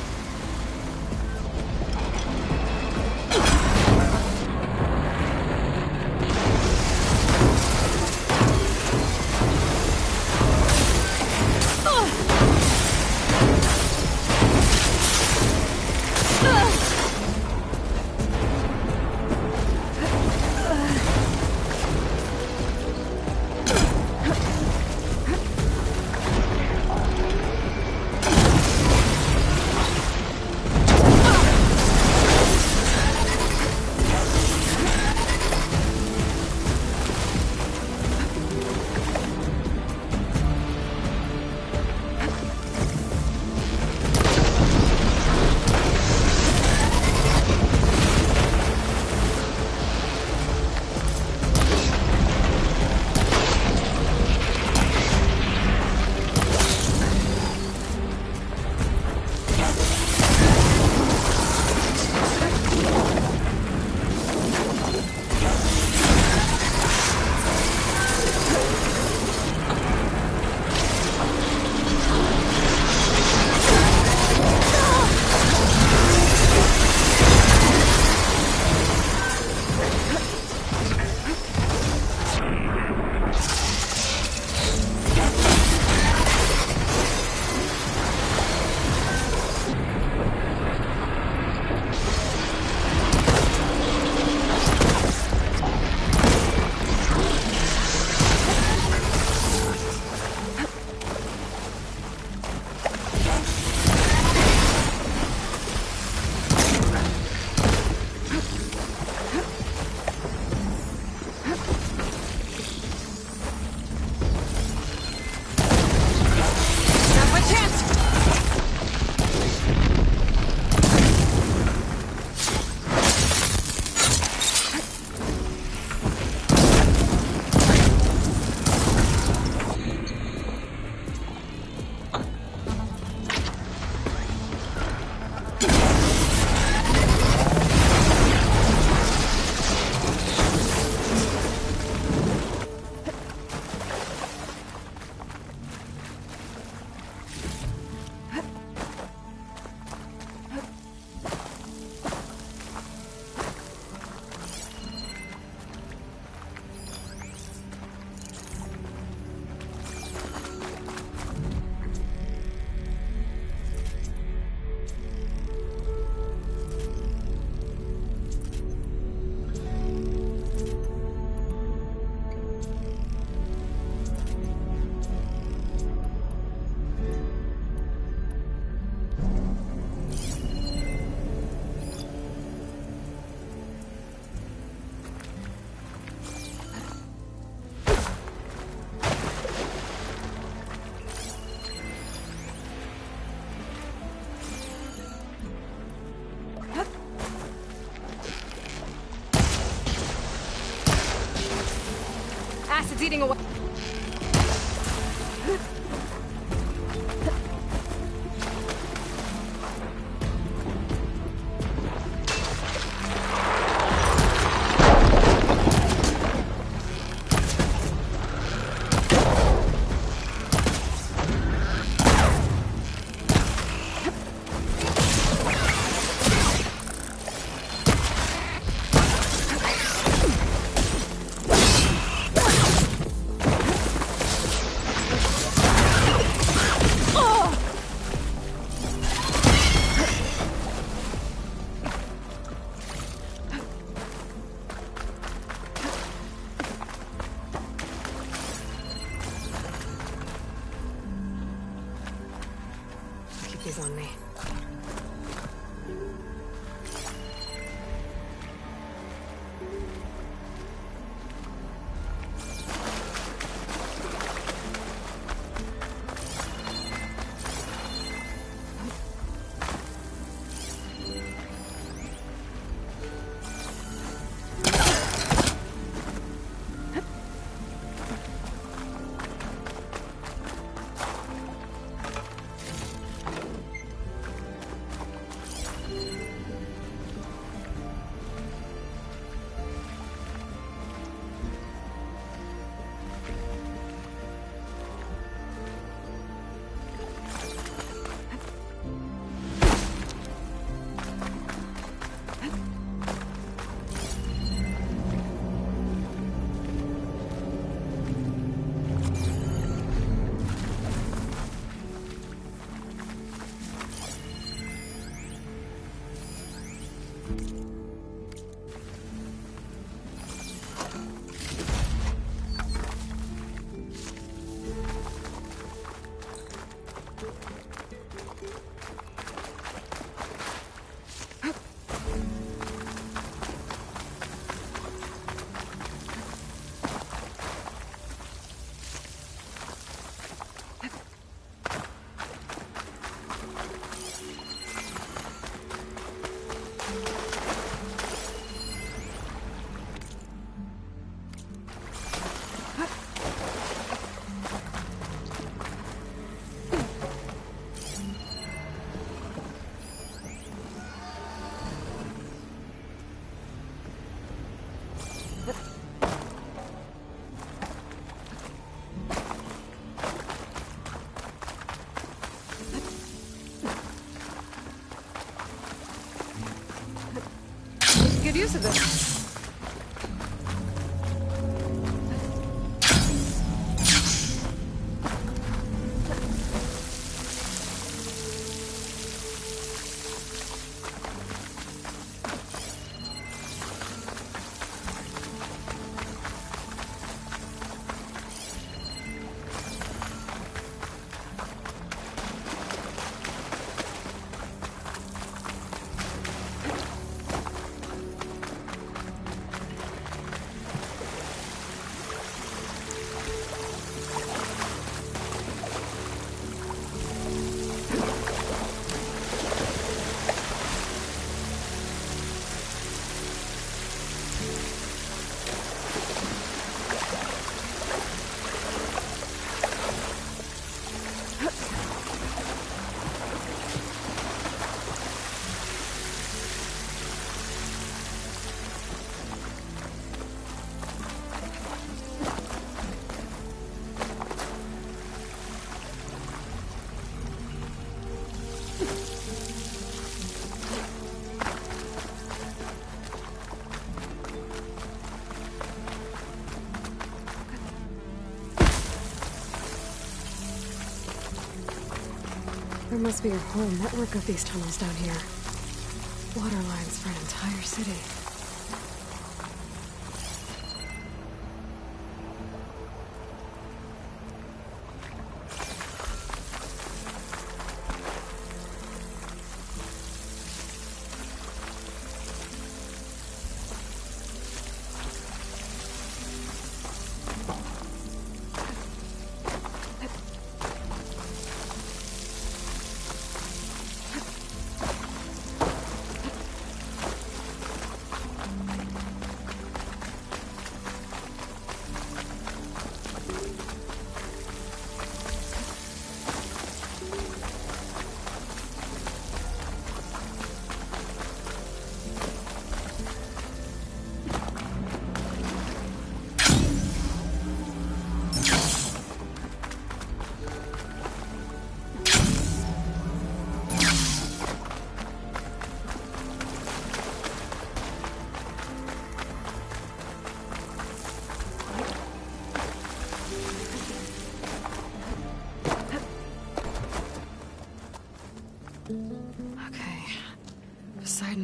[SPEAKER 3] acid's eating away. He's on me. Good use of this. There must be a whole network of these tunnels down here. Water lines for an entire city.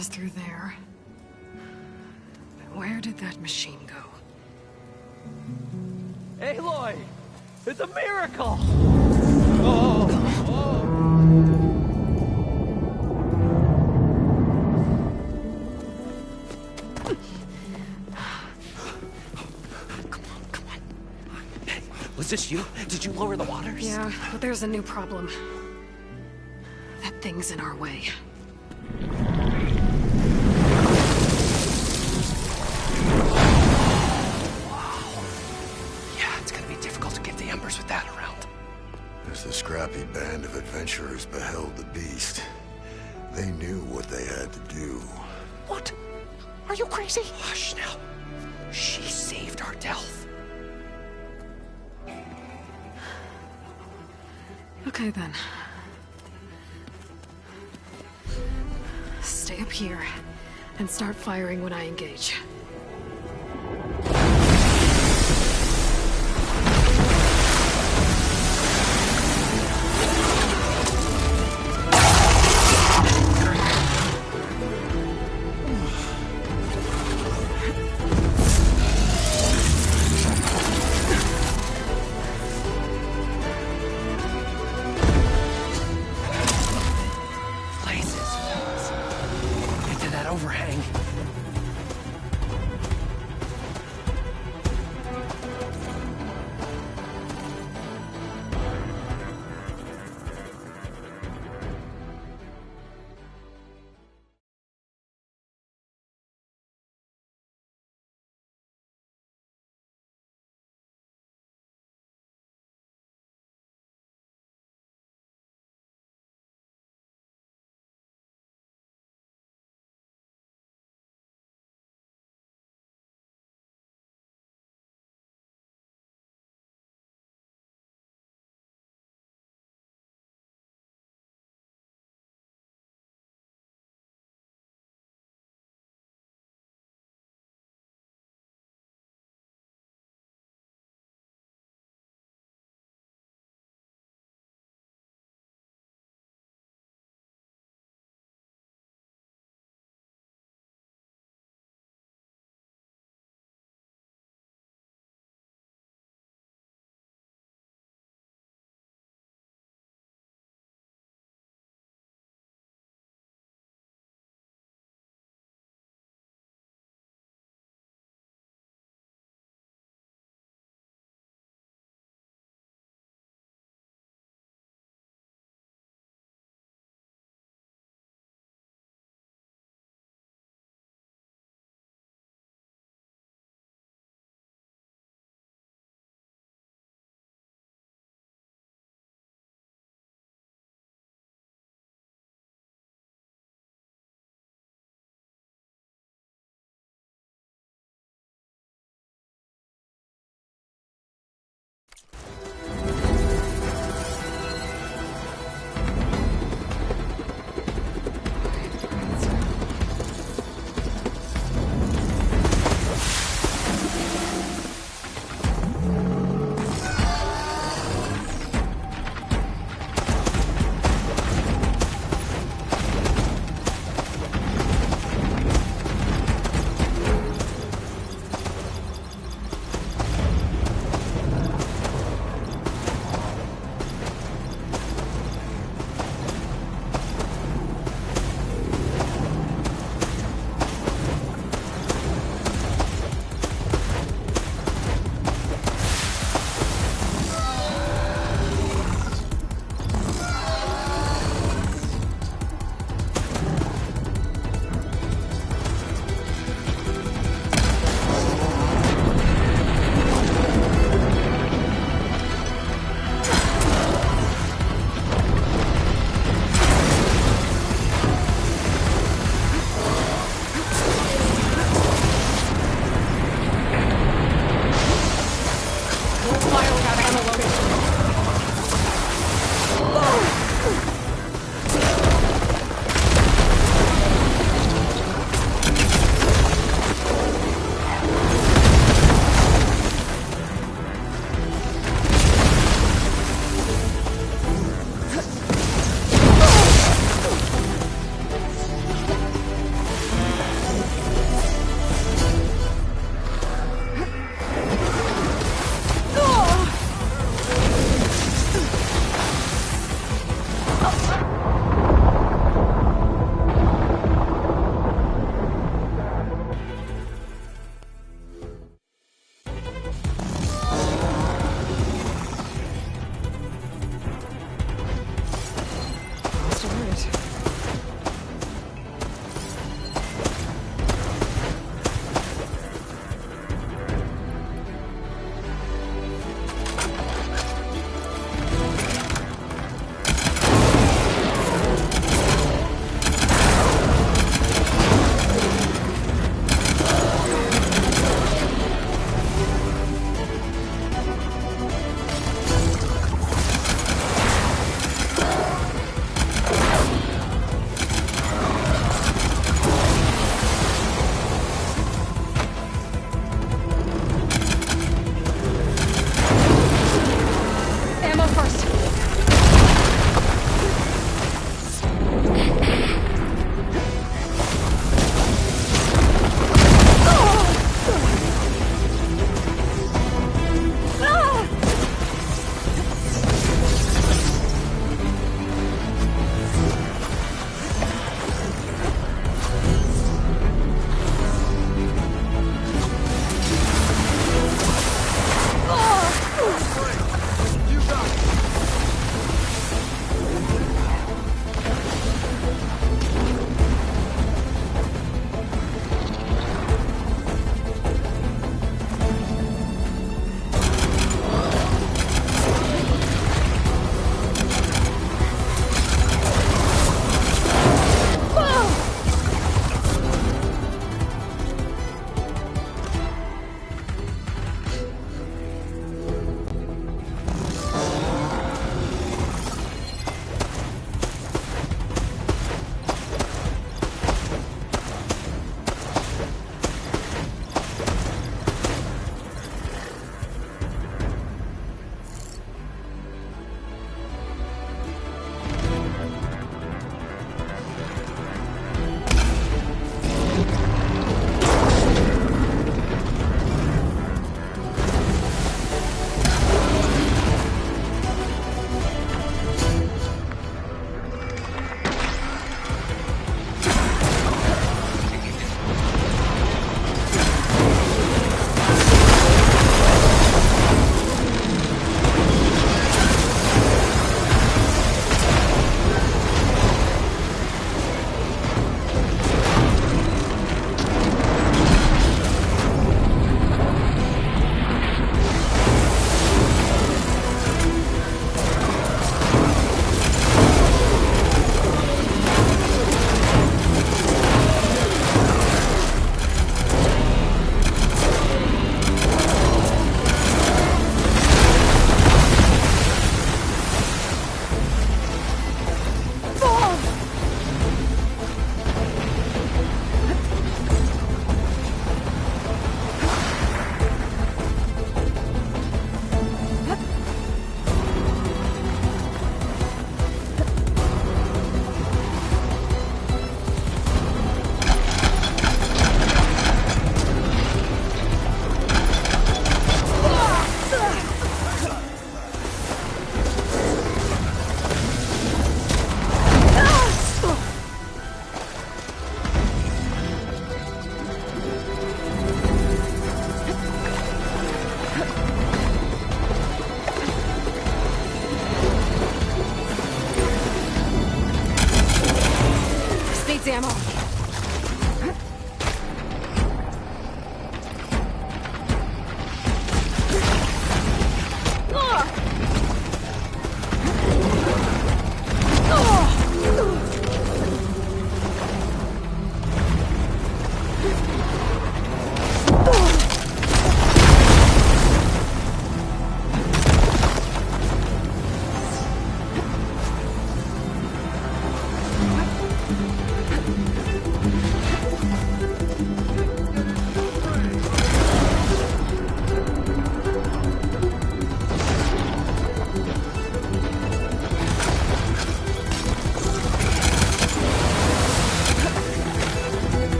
[SPEAKER 3] is through there. But where did that machine go?
[SPEAKER 1] Aloy! It's a miracle!
[SPEAKER 3] Come on.
[SPEAKER 1] Was this you? Did you lower the waters?
[SPEAKER 3] Yeah, but there's a new problem. That thing's in our way.
[SPEAKER 1] Yeah, it's gonna be difficult to get the embers with that around.
[SPEAKER 5] As the scrappy band of adventurers beheld the beast, they knew what they had to do.
[SPEAKER 1] What? Are you crazy? Hush now. She saved our Delph.
[SPEAKER 3] Okay then. Stay up here and start firing when I engage.
[SPEAKER 1] Overhang.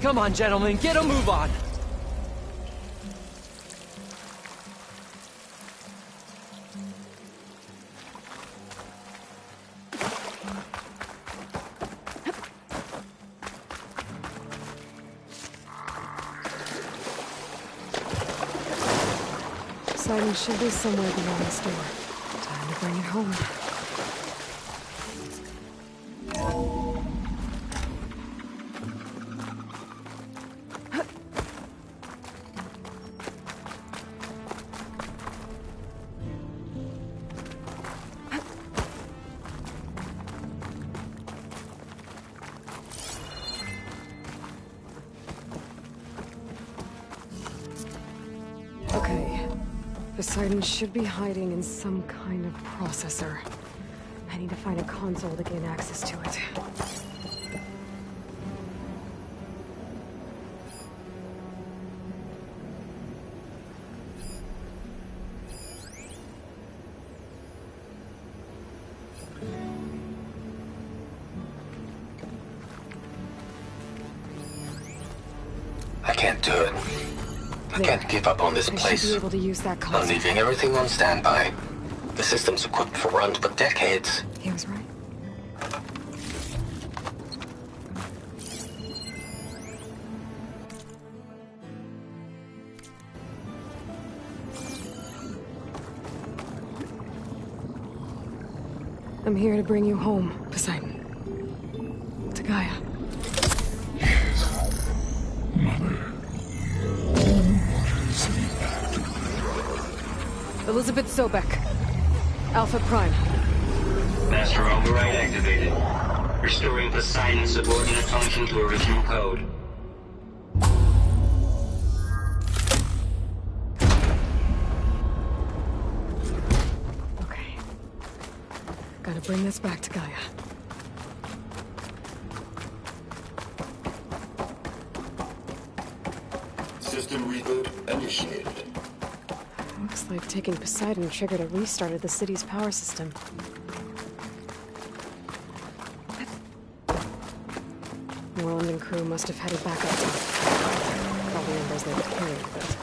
[SPEAKER 1] Come on, gentlemen, get a move on!
[SPEAKER 3] Poseidon should be somewhere beyond this door. Time to bring it home. Okay. Poseidon should be hiding in some kind of processor. I need to find a console to gain access to it.
[SPEAKER 7] I can't do it. I can't give up on this
[SPEAKER 3] I
[SPEAKER 7] place.
[SPEAKER 3] should be able to use that
[SPEAKER 7] I'm
[SPEAKER 3] console.
[SPEAKER 7] leaving everything on standby. The system's equipped for runs for decades.
[SPEAKER 3] He was right. I'm here to bring you home, Poseidon. To Gaia. Elizabeth Sobek. Alpha Prime.
[SPEAKER 8] Master override activated. Restoring Poseidon's subordinate function to original code.
[SPEAKER 3] Okay. Gotta bring this back to Gaia.
[SPEAKER 6] System reboot initiated.
[SPEAKER 3] Looks like taking Poseidon triggered a restart of the city's power system. Morlund and crew must have headed back up top. Probably numbers they were carrying, but...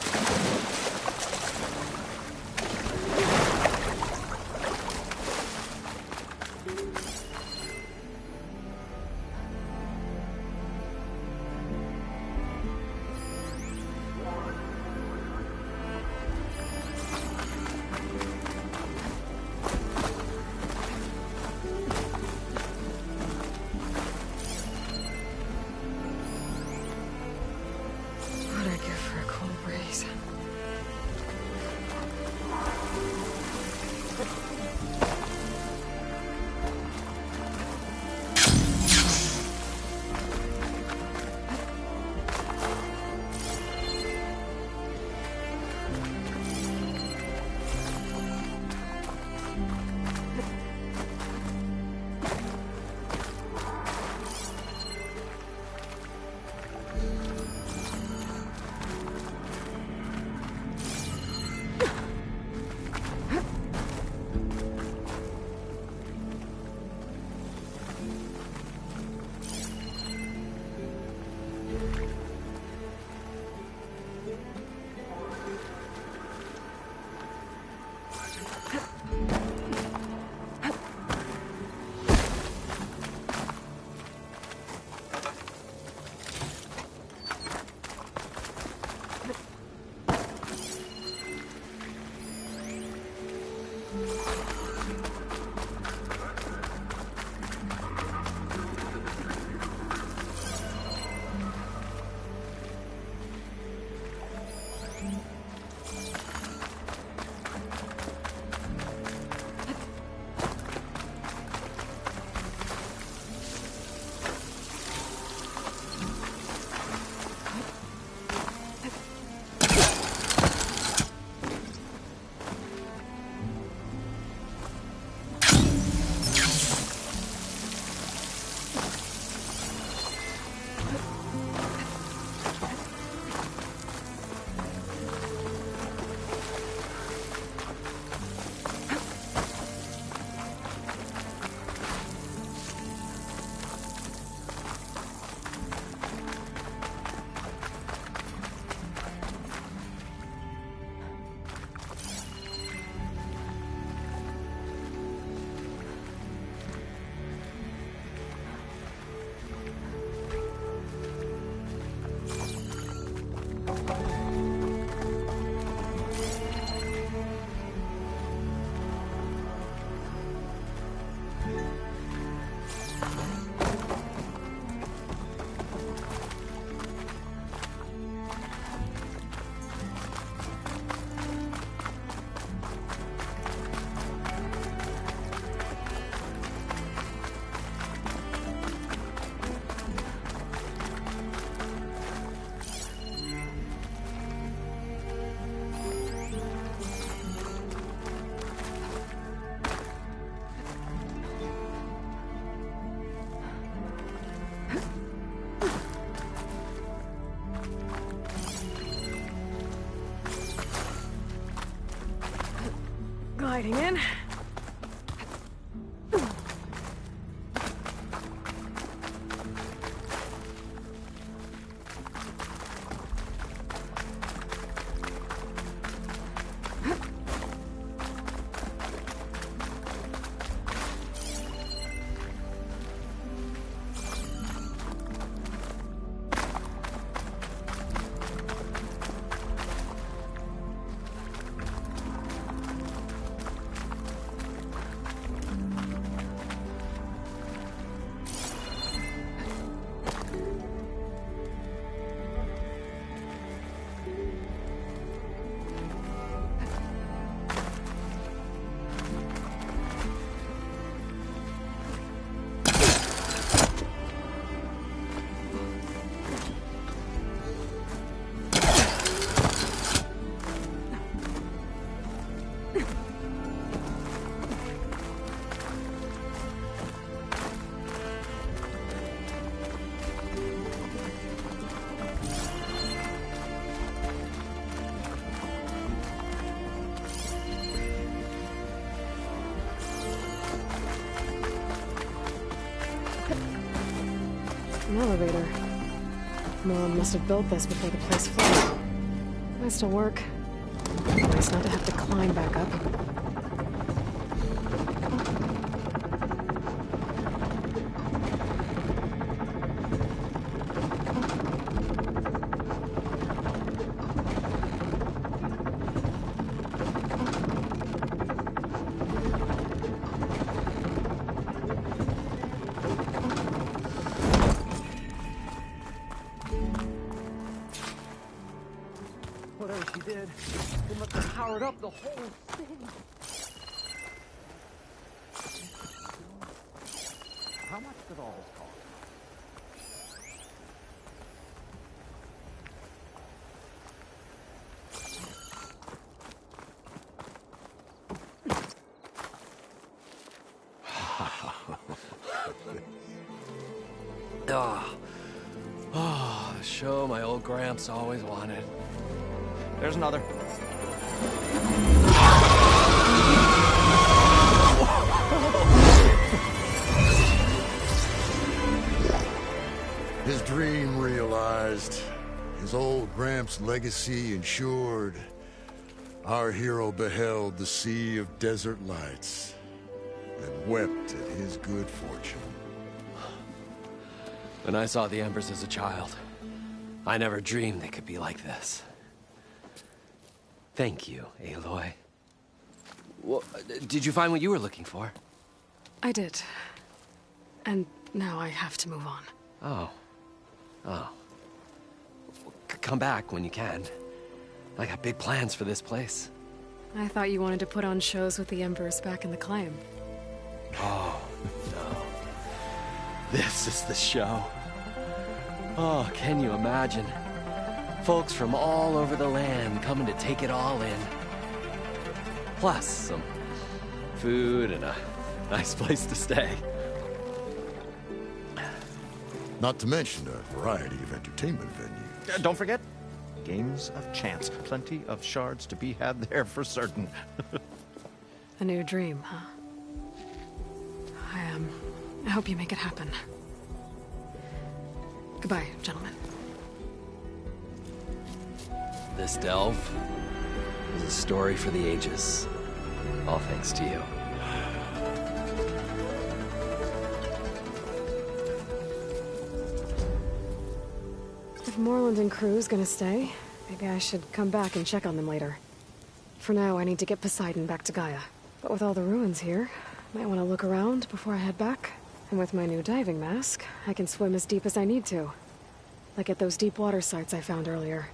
[SPEAKER 3] What'd I give for a cool breeze? Getting in. An elevator. Morlund must have built this before the place flooded. Might still work. Nice not to have to climb back up.
[SPEAKER 4] Whatever she did, it must have powered up the whole thing. How much did all this cost?
[SPEAKER 1] The show my old Gramps always wanted.
[SPEAKER 4] There's another.
[SPEAKER 5] His dream realized. His old Gramps' legacy ensured. Our hero beheld the sea of desert lights and wept at his good fortune.
[SPEAKER 1] When I saw the Embers as a child, I never dreamed they could be like this. Thank you, Aloy. Well, did you find what you were looking for?
[SPEAKER 3] I did. And now I have to move on.
[SPEAKER 1] Oh. Come back when you can. I got big plans for this place.
[SPEAKER 3] I thought you wanted to put on shows with the Embers back in the claim.
[SPEAKER 1] Oh, no. This is the show. Oh, can you imagine? Folks from all over the land coming to take it all in. Plus, some food and a nice place to stay.
[SPEAKER 5] Not to mention a variety of entertainment venues.
[SPEAKER 4] Don't forget, games of chance. Plenty of shards to be had there for certain.
[SPEAKER 3] A new dream, huh? I hope you make it happen. Goodbye, gentlemen.
[SPEAKER 1] This delve is a story for the ages. All thanks to you.
[SPEAKER 3] If Morlund and crew's gonna stay, maybe I should come back and check on them later. For now, I need to get Poseidon back to Gaia. But with all the ruins here, might want to look around before I head back. And with my new diving mask, I can swim as deep as I need to. Like at those deep water sites I found earlier.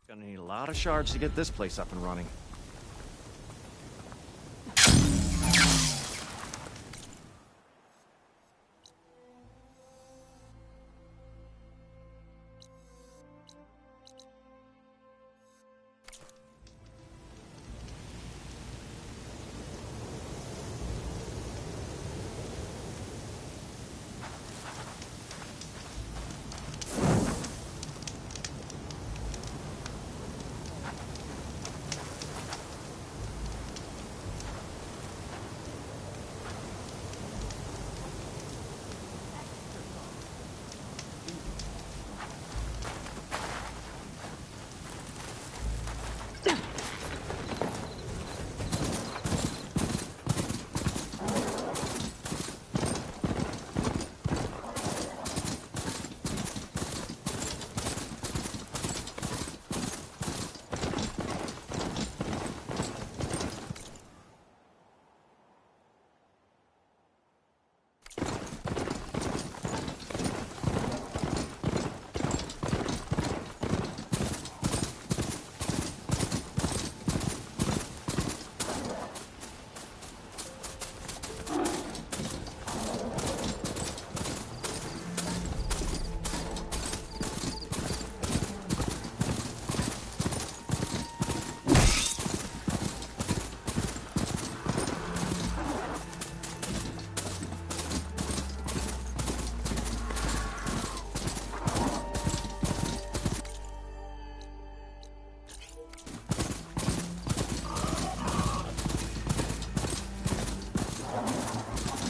[SPEAKER 4] Gonna need a lot of shards to get this place up and running.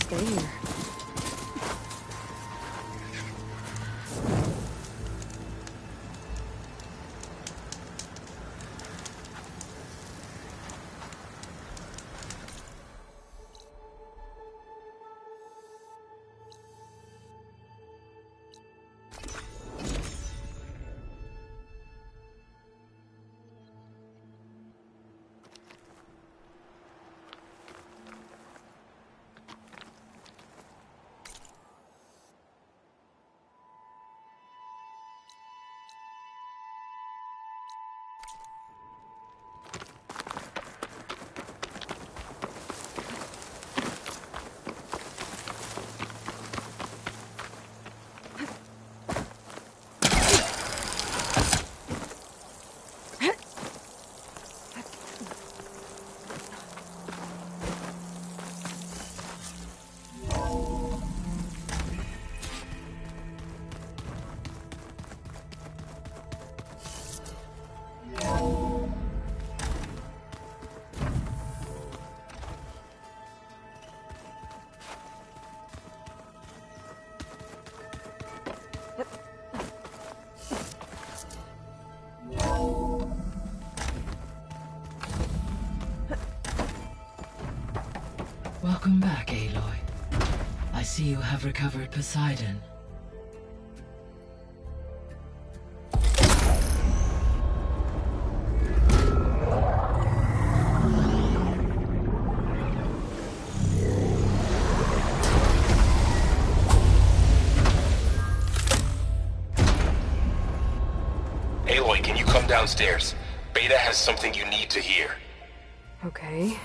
[SPEAKER 3] Stay here.
[SPEAKER 9] Welcome back, Aloy. I see you have recovered Poseidon.
[SPEAKER 10] Aloy, can you come downstairs? Beta has something you need to hear.
[SPEAKER 3] Okay.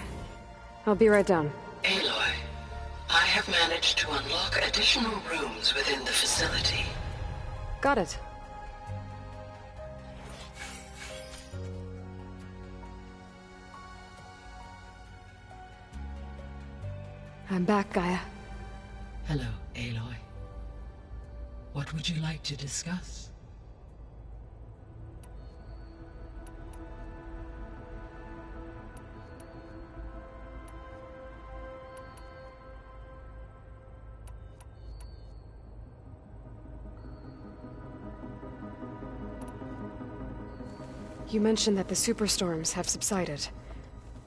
[SPEAKER 3] I'll be right down.
[SPEAKER 9] Aloy, I have managed to unlock additional rooms within the facility.
[SPEAKER 3] Got it. I'm back, Gaia.
[SPEAKER 9] Hello, Aloy. What would you like to discuss?
[SPEAKER 3] You mentioned that the superstorms have subsided.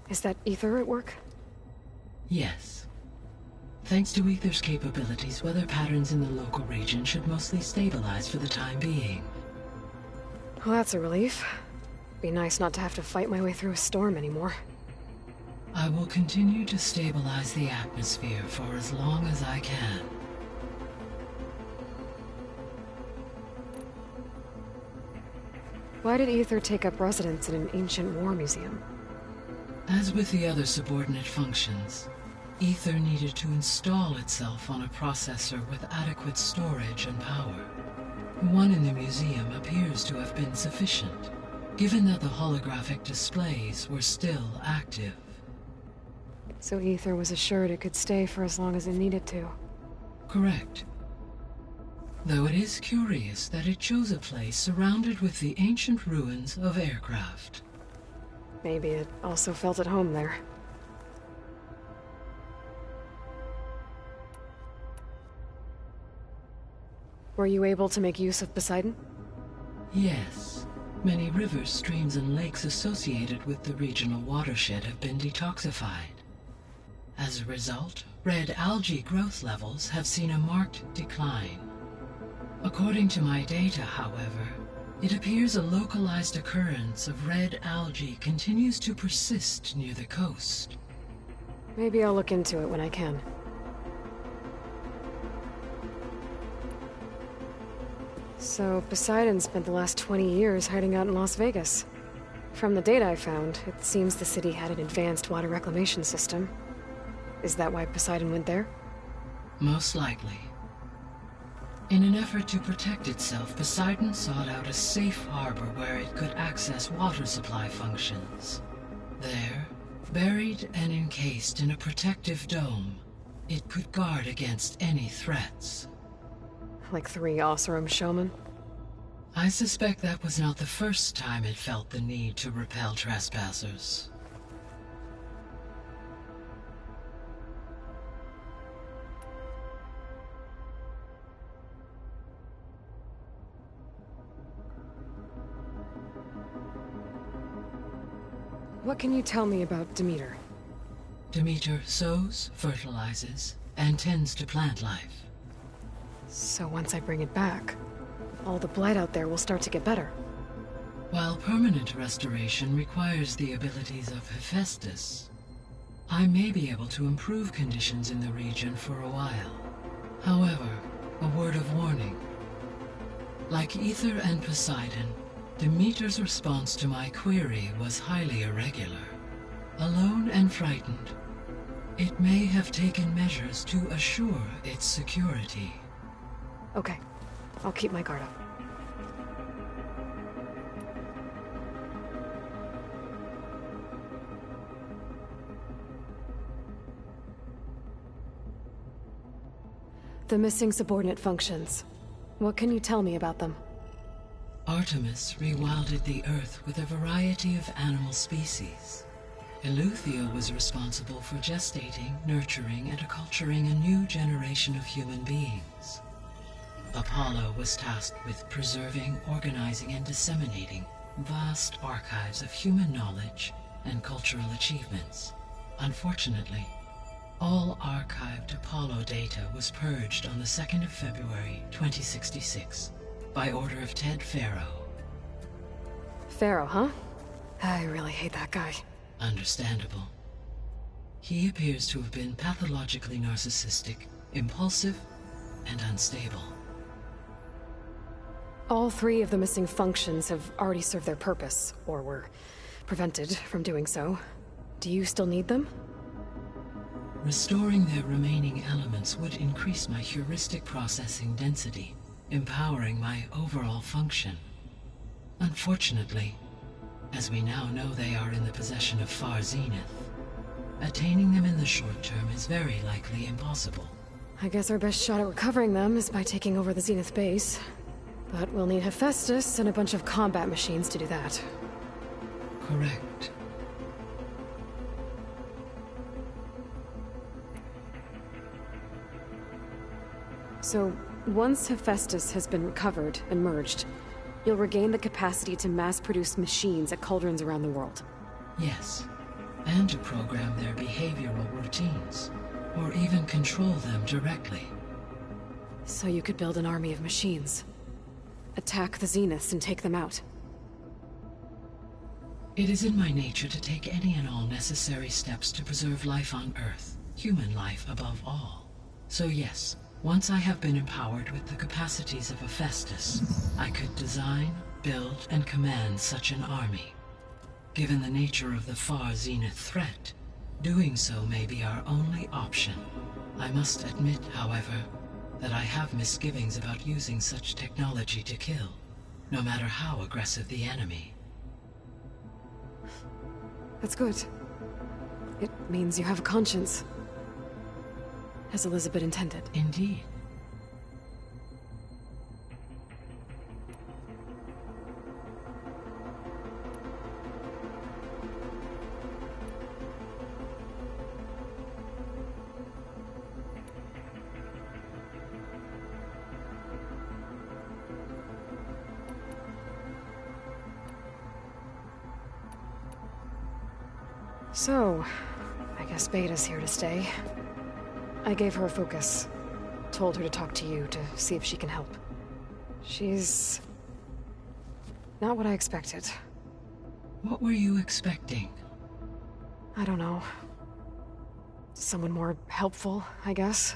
[SPEAKER 3] Is that Ether at work?
[SPEAKER 9] Yes. Thanks to Ether's capabilities, weather patterns in the local region should mostly stabilize for the time being.
[SPEAKER 3] Well, that's a relief. Be nice not to have to fight my way through a storm anymore.
[SPEAKER 9] I will continue to stabilize the atmosphere for as long as I can.
[SPEAKER 3] Why did Ether take up residence in an ancient war museum?
[SPEAKER 9] As with the other subordinate functions, Ether needed to install itself on a processor with adequate storage and power. One in the museum appears to have been sufficient, given that the holographic displays were still active.
[SPEAKER 3] So Ether was assured it could stay for as long as it needed to.
[SPEAKER 9] Correct. Though it is curious that it chose a place surrounded with the ancient ruins of aircraft.
[SPEAKER 3] Maybe it also felt at home there. Were you able to make use of Poseidon?
[SPEAKER 9] Yes. Many rivers, streams, and lakes associated with the regional watershed have been detoxified. As a result, red algae growth levels have seen a marked decline. According to my data, however, it appears a localized occurrence of red algae continues to persist near the coast.
[SPEAKER 3] Maybe I'll look into it when I can. So, Poseidon spent the last 20 years hiding out in Las Vegas. From the data I found, it seems the city had an advanced water reclamation system. Is that why Poseidon went there?
[SPEAKER 9] Most likely. In an effort to protect itself, Poseidon sought out a safe harbor where it could access water supply functions. There, buried and encased in a protective dome, it could guard against any threats.
[SPEAKER 3] Like 3 Oseram showmen?
[SPEAKER 9] I suspect that was not the first time it felt the need to repel trespassers.
[SPEAKER 3] What can you tell me about Demeter?
[SPEAKER 9] Demeter sows, fertilizes, and tends to plant life.
[SPEAKER 3] So once I bring it back, all the blight out there will start to get better.
[SPEAKER 9] While permanent restoration requires the abilities of Hephaestus, I may be able to improve conditions in the region for a while. However, a word of warning. Like Ether and Poseidon, Demeter's response to my query was highly irregular. Alone and frightened, it may have taken measures to assure its security.
[SPEAKER 3] Okay, I'll keep my guard up. The missing subordinate functions. What can you tell me about them?
[SPEAKER 9] Artemis rewilded the Earth with a variety of animal species. Eleuthia was responsible for gestating, nurturing, and acculturating a new generation of human beings. Apollo was tasked with preserving, organizing, and disseminating vast archives of human knowledge and cultural achievements. Unfortunately, all archived Apollo data was purged on the 2nd of February, 2066, by order of Ted Faro.
[SPEAKER 3] Faro, huh? I really hate that guy.
[SPEAKER 9] Understandable. He appears to have been pathologically narcissistic, impulsive, and unstable.
[SPEAKER 3] All 3 of the missing functions have already served their purpose, or were prevented from doing so. Do you still need them?
[SPEAKER 9] Restoring their remaining elements would increase my heuristic processing density, empowering my overall function. Unfortunately, as we now know they are in the possession of Far Zenith, attaining them in the short term is very likely impossible.
[SPEAKER 3] I guess our best shot at recovering them is by taking over the Zenith base. But we'll need Hephaestus and a bunch of combat machines to do that.
[SPEAKER 9] Correct.
[SPEAKER 3] So, once Hephaestus has been recovered and merged, you'll regain the capacity to mass-produce machines at cauldrons around the world.
[SPEAKER 9] Yes, and to program their behavioral routines, or even control them directly.
[SPEAKER 3] So you could build an army of machines. Attack the Zeniths and take them out.
[SPEAKER 9] It is in my nature to take any and all necessary steps to preserve life on Earth, human life above all. So yes, once I have been empowered with the capacities of Hephaestus, I could design, build and command such an army. Given the nature of the far zenith threat, doing so may be our only option. I must admit, however, that I have misgivings about using such technology to kill, no matter how aggressive the enemy.
[SPEAKER 3] That's good. It means you have a conscience. As Elizabeth intended.
[SPEAKER 9] Indeed.
[SPEAKER 3] So, I guess Beta's here to stay. I gave her a focus. Told her to talk to you to see if she can help. She's... not what I expected.
[SPEAKER 9] What were you expecting?
[SPEAKER 3] I don't know. Someone more helpful, I guess.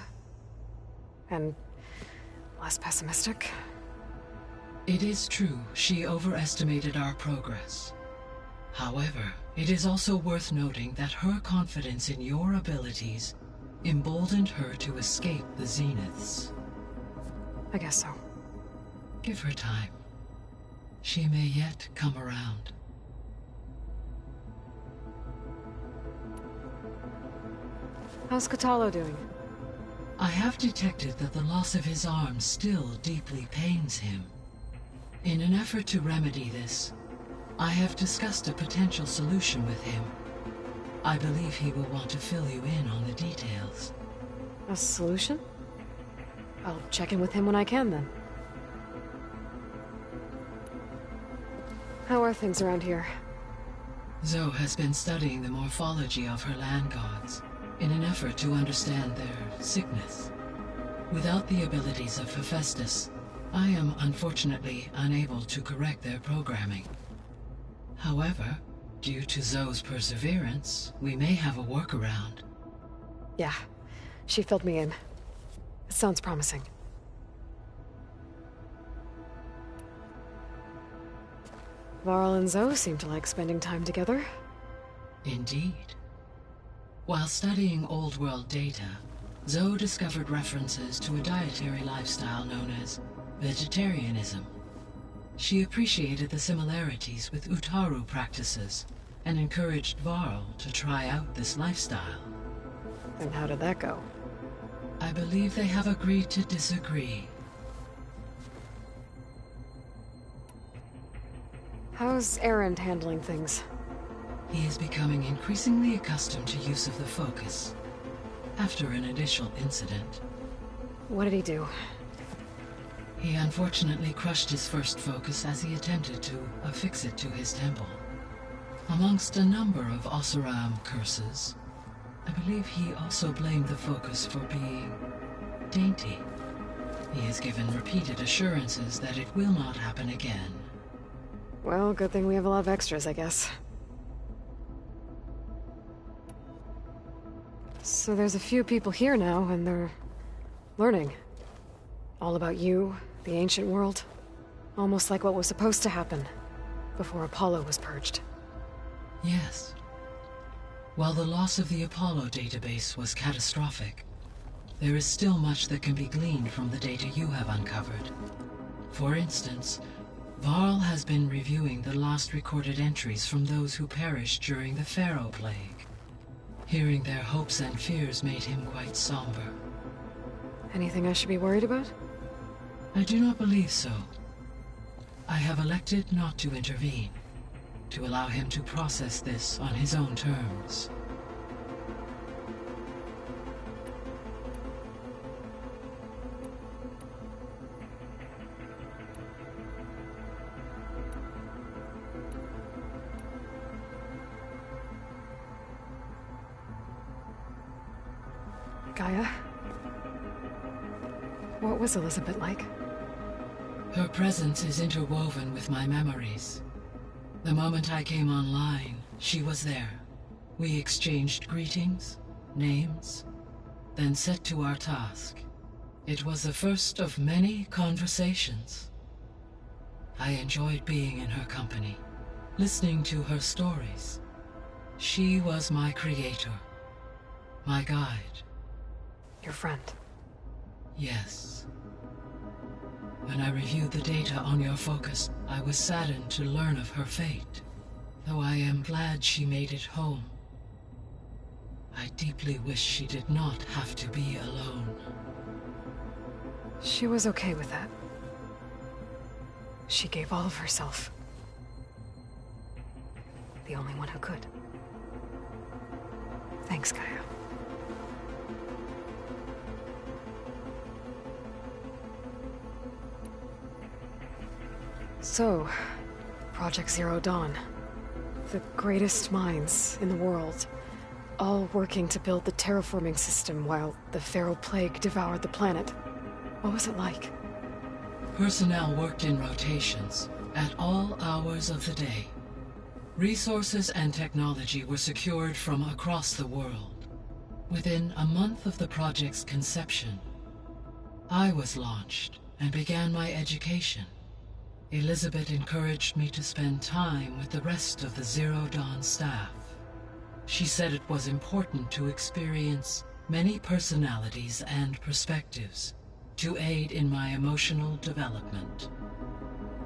[SPEAKER 3] And less pessimistic.
[SPEAKER 9] It is true, she overestimated our progress. However, it is also worth noting that her confidence in your abilities emboldened her to escape the Zeniths.
[SPEAKER 3] I guess so.
[SPEAKER 9] Give her time. She may yet come around.
[SPEAKER 3] How's Kotallo doing?
[SPEAKER 9] I have detected that the loss of his arm still deeply pains him. In an effort to remedy this, I have discussed a potential solution with him. I believe he will want to fill you in on the details.
[SPEAKER 3] A solution? I'll check in with him when I can, then. How are things around here?
[SPEAKER 9] Zoe has been studying the morphology of her land gods in an effort to understand their sickness. Without the abilities of Hephaestus, I am unfortunately unable to correct their programming. However, due to Zoe's perseverance, we may have a workaround.
[SPEAKER 3] Yeah, she filled me in. It sounds promising. Varl and Zoe seem to like spending time together.
[SPEAKER 9] Indeed. While studying Old World data, Zoe discovered references to a dietary lifestyle known as vegetarianism. She appreciated the similarities with Utaru practices and encouraged Varl to try out this lifestyle.
[SPEAKER 3] And how did that go?
[SPEAKER 9] I believe they have agreed to disagree.
[SPEAKER 3] How's Erend handling things?
[SPEAKER 9] He is becoming increasingly accustomed to use of the focus, after an initial incident.
[SPEAKER 3] What did he do?
[SPEAKER 9] He unfortunately crushed his first focus as he attempted to affix it to his temple. Amongst a number of Oseram curses, I believe he also blamed the focus for being dainty. He has given repeated assurances that it will not happen again.
[SPEAKER 3] Well, good thing we have a lot of extras, I guess. So there's a few people here now, and they're learning. All about you, the ancient world. Almost like what was supposed to happen before Apollo was purged.
[SPEAKER 9] Yes. While the loss of the Apollo database was catastrophic, there is still much that can be gleaned from the data you have uncovered. For instance, Varl has been reviewing the last recorded entries from those who perished during the Pharaoh Plague. Hearing their hopes and fears made him quite somber.
[SPEAKER 3] Anything I should be worried about?
[SPEAKER 9] I do not believe so. I have elected not to intervene, to allow him to process this on his own terms.
[SPEAKER 3] GAIA? What was Elizabeth like?
[SPEAKER 9] Her presence is interwoven with my memories. The moment I came online, she was there. We exchanged greetings, names, then set to our task. It was the first of many conversations. I enjoyed being in her company, listening to her stories. She was my creator, my guide.
[SPEAKER 3] Your friend?
[SPEAKER 9] Yes. When I reviewed the data on your focus, I was saddened to learn of her fate, though I am glad she made it home. I deeply wish she did not have to be alone.
[SPEAKER 3] She was okay with that. She gave all of herself. The only one who could. Thanks, Gaia. So, Project Zero Dawn. The greatest minds in the world, all working to build the terraforming system while the Pharaoh Plague devoured the planet. What was it like?
[SPEAKER 9] Personnel worked in rotations, at all hours of the day. Resources and technology were secured from across the world. Within a month of the project's conception, I was launched and began my education. Elizabeth encouraged me to spend time with the rest of the Zero Dawn staff. She said it was important to experience many personalities and perspectives to aid in my emotional development.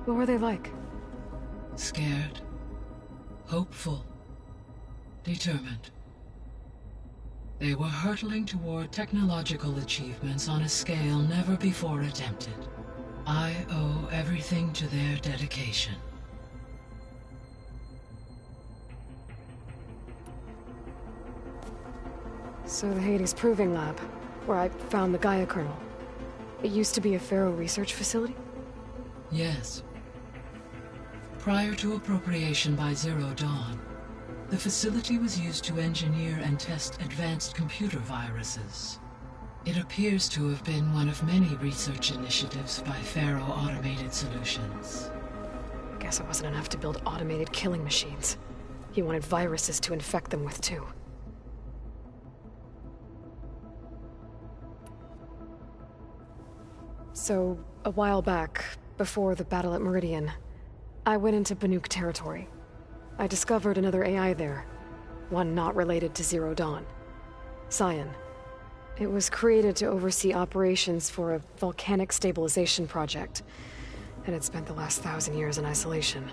[SPEAKER 3] What were they like?
[SPEAKER 9] Scared, hopeful, determined. They were hurtling toward technological achievements on a scale never before attempted. I owe everything to their dedication.
[SPEAKER 3] So the Hades Proving Lab, where I found the Gaia kernel. It used to be a Pharaoh research facility?
[SPEAKER 9] Yes. Prior to appropriation by Zero Dawn, the facility was used to engineer and test advanced computer viruses. It appears to have been one of many research initiatives by Pharaoh Automated Solutions.
[SPEAKER 3] Guess it wasn't enough to build automated killing machines. He wanted viruses to infect them with, too. So, a while back, before the battle at Meridian, I went into Banuk territory. I discovered another AI there, one not related to Zero Dawn. Cyan. It was created to oversee operations for a volcanic stabilization project, and it spent the last 1,000 years in isolation.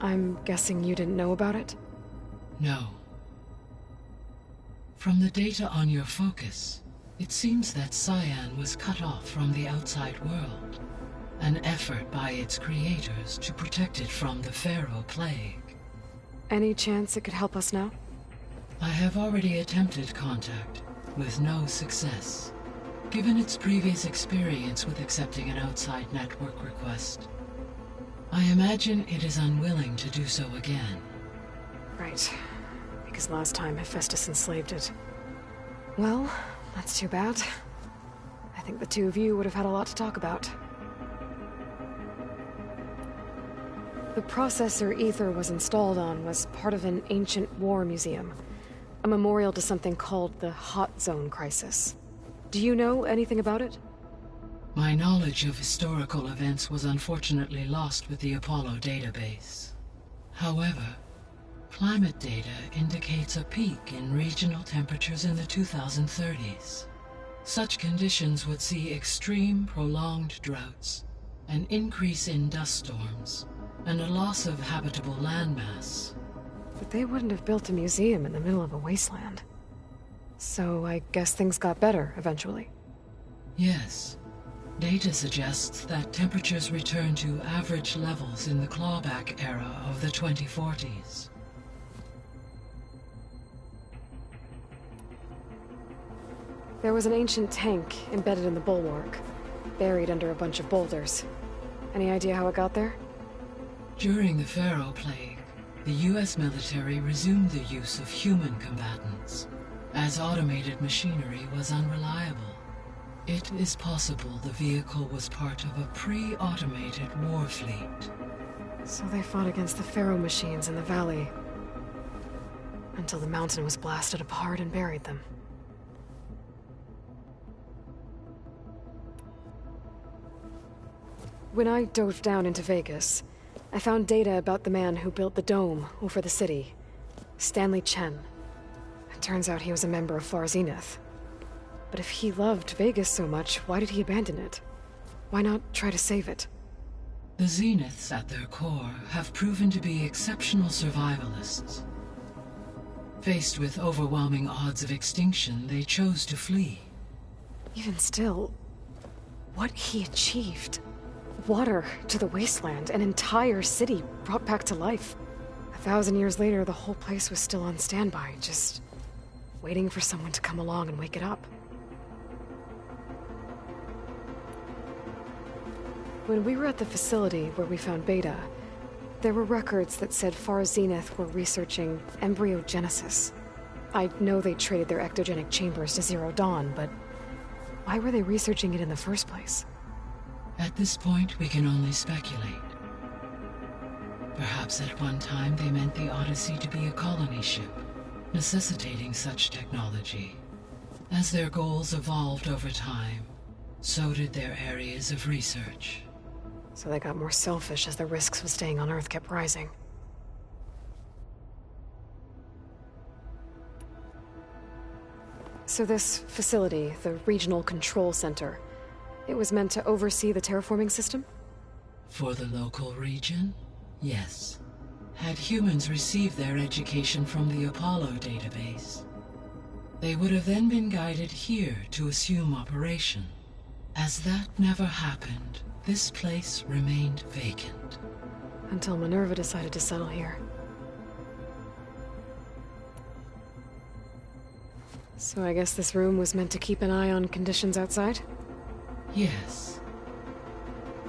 [SPEAKER 3] I'm guessing you didn't know about it?
[SPEAKER 9] No. From the data on your focus, it seems that Cyan was cut off from the outside world, an effort by its creators to protect it from the Pharaoh Plague.
[SPEAKER 3] Any chance it could help us now?
[SPEAKER 9] I have already attempted contact, with no success. Given its previous experience with accepting an outside network request, I imagine it is unwilling to do so again.
[SPEAKER 3] Right. Because last time Hephaestus enslaved it. Well, that's too bad. I think the two of you would have had a lot to talk about. The processor Ether was installed on was part of an ancient war museum. A memorial to something called the Hot Zone Crisis. Do you know anything about it?
[SPEAKER 9] My knowledge of historical events was unfortunately lost with the Apollo database. However, climate data indicates a peak in regional temperatures in the 2030s. Such conditions would see extreme, prolonged droughts, an increase in dust storms, and a loss of habitable landmass.
[SPEAKER 3] But they wouldn't have built a museum in the middle of a wasteland. So I guess things got better eventually.
[SPEAKER 9] Yes. Data suggests that temperatures returned to average levels in the clawback era of the 2040s.
[SPEAKER 3] There was an ancient tank embedded in the bulwark, buried under a bunch of boulders. Any idea how it got there?
[SPEAKER 9] During the Pharaoh Plague, the US military resumed the use of human combatants, as automated machinery was unreliable. It is possible the vehicle was part of a pre-automated war fleet.
[SPEAKER 3] So they fought against the Pharaoh machines in the valley, until the mountain was blasted apart and buried them. When I dove down into Vegas, I found data about the man who built the dome over the city. Stanley Chen. It turns out he was a member of Far Zenith. But if he loved Vegas so much, why did he abandon it? Why not try to save it?
[SPEAKER 9] The Zeniths at their core have proven to be exceptional survivalists. Faced with overwhelming odds of extinction, they chose to flee.
[SPEAKER 3] Even still, what he achieved. Water to the wasteland, an entire city brought back to life. 1,000 years later, the whole place was still on standby, just waiting for someone to come along and wake it up. When we were at the facility where we found Beta, there were records that said Far Zenith were researching embryogenesis. I know they traded their ectogenic chambers to Zero Dawn, but why were they researching it in the first place?
[SPEAKER 9] At this point, we can only speculate. Perhaps at one time they meant the Odyssey to be a colony ship, necessitating such technology. As their goals evolved over time, so did their areas of research.
[SPEAKER 3] So they got more selfish as the risks of staying on Earth kept rising. So this facility, the Regional Control Center, it was meant to oversee the terraforming system?
[SPEAKER 9] For the local region, yes. Had humans received their education from the Apollo database, they would have then been guided here to assume operation. As that never happened, this place remained vacant.
[SPEAKER 3] Until Minerva decided to settle here. So I guess this room was meant to keep an eye on conditions outside?
[SPEAKER 9] Yes.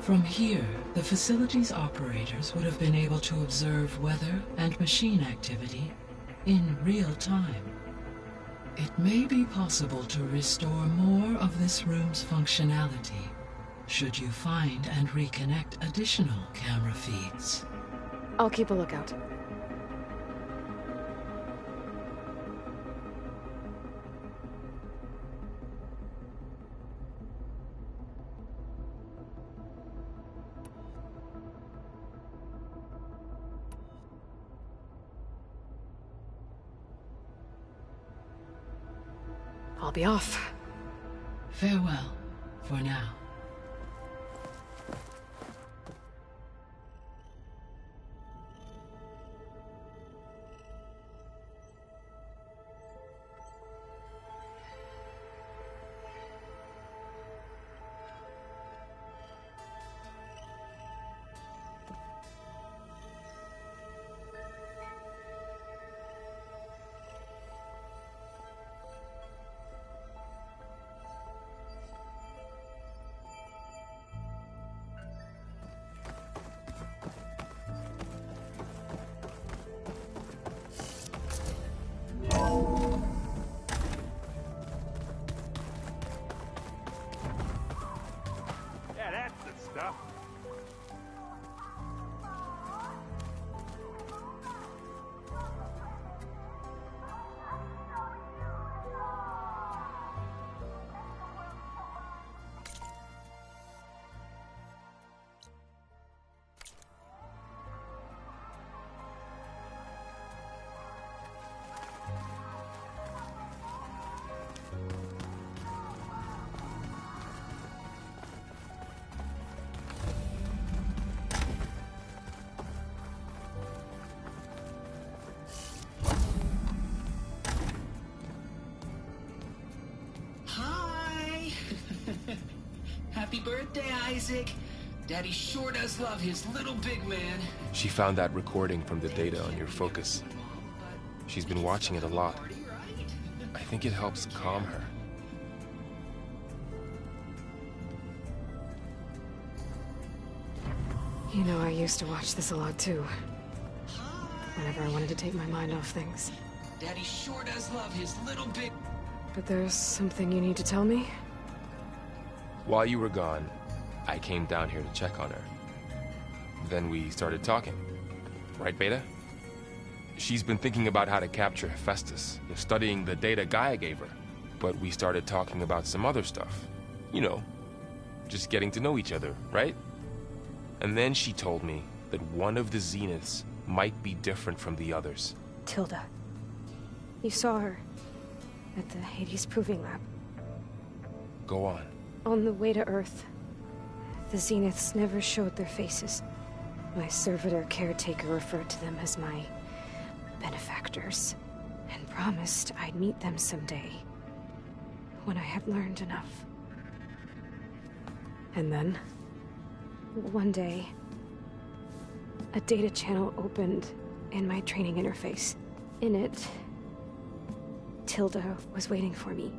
[SPEAKER 9] From here, the facility's operators would have been able to observe weather and machine activity in real time. It may be possible to restore more of this room's functionality, should you find and reconnect additional camera feeds.
[SPEAKER 3] I'll keep a lookout. I'll be off.
[SPEAKER 9] Farewell, for now.
[SPEAKER 2] Yeah, that's the stuff.
[SPEAKER 11] Happy birthday, Isaac. Daddy sure does love his little big man.
[SPEAKER 10] She found that recording from the data on your focus. She's been watching it a lot. I think it helps calm her.
[SPEAKER 3] You know, I used to watch this a lot too. Whenever I wanted to take my mind off things.
[SPEAKER 11] Daddy sure does love his little big...
[SPEAKER 3] But there's something you need to tell me?
[SPEAKER 10] While you were gone, I came down here to check on her. Then we started talking. Right, Beta? She's been thinking about how to capture Hephaestus, studying the data GAIA gave her. But we started talking about some other stuff. You know, just getting to know each other, right? And then she told me that one of the Zeniths might be different from the others.
[SPEAKER 3] Tilda. You saw her at the Hades Proving Lab.
[SPEAKER 10] Go on.
[SPEAKER 3] On the way to Earth, the Zeniths never showed their faces. My servitor caretaker referred to them as my benefactors, and promised I'd meet them someday, when I had learned enough. And then, one day, a data channel opened in my training interface. In it, Tilda was waiting for me,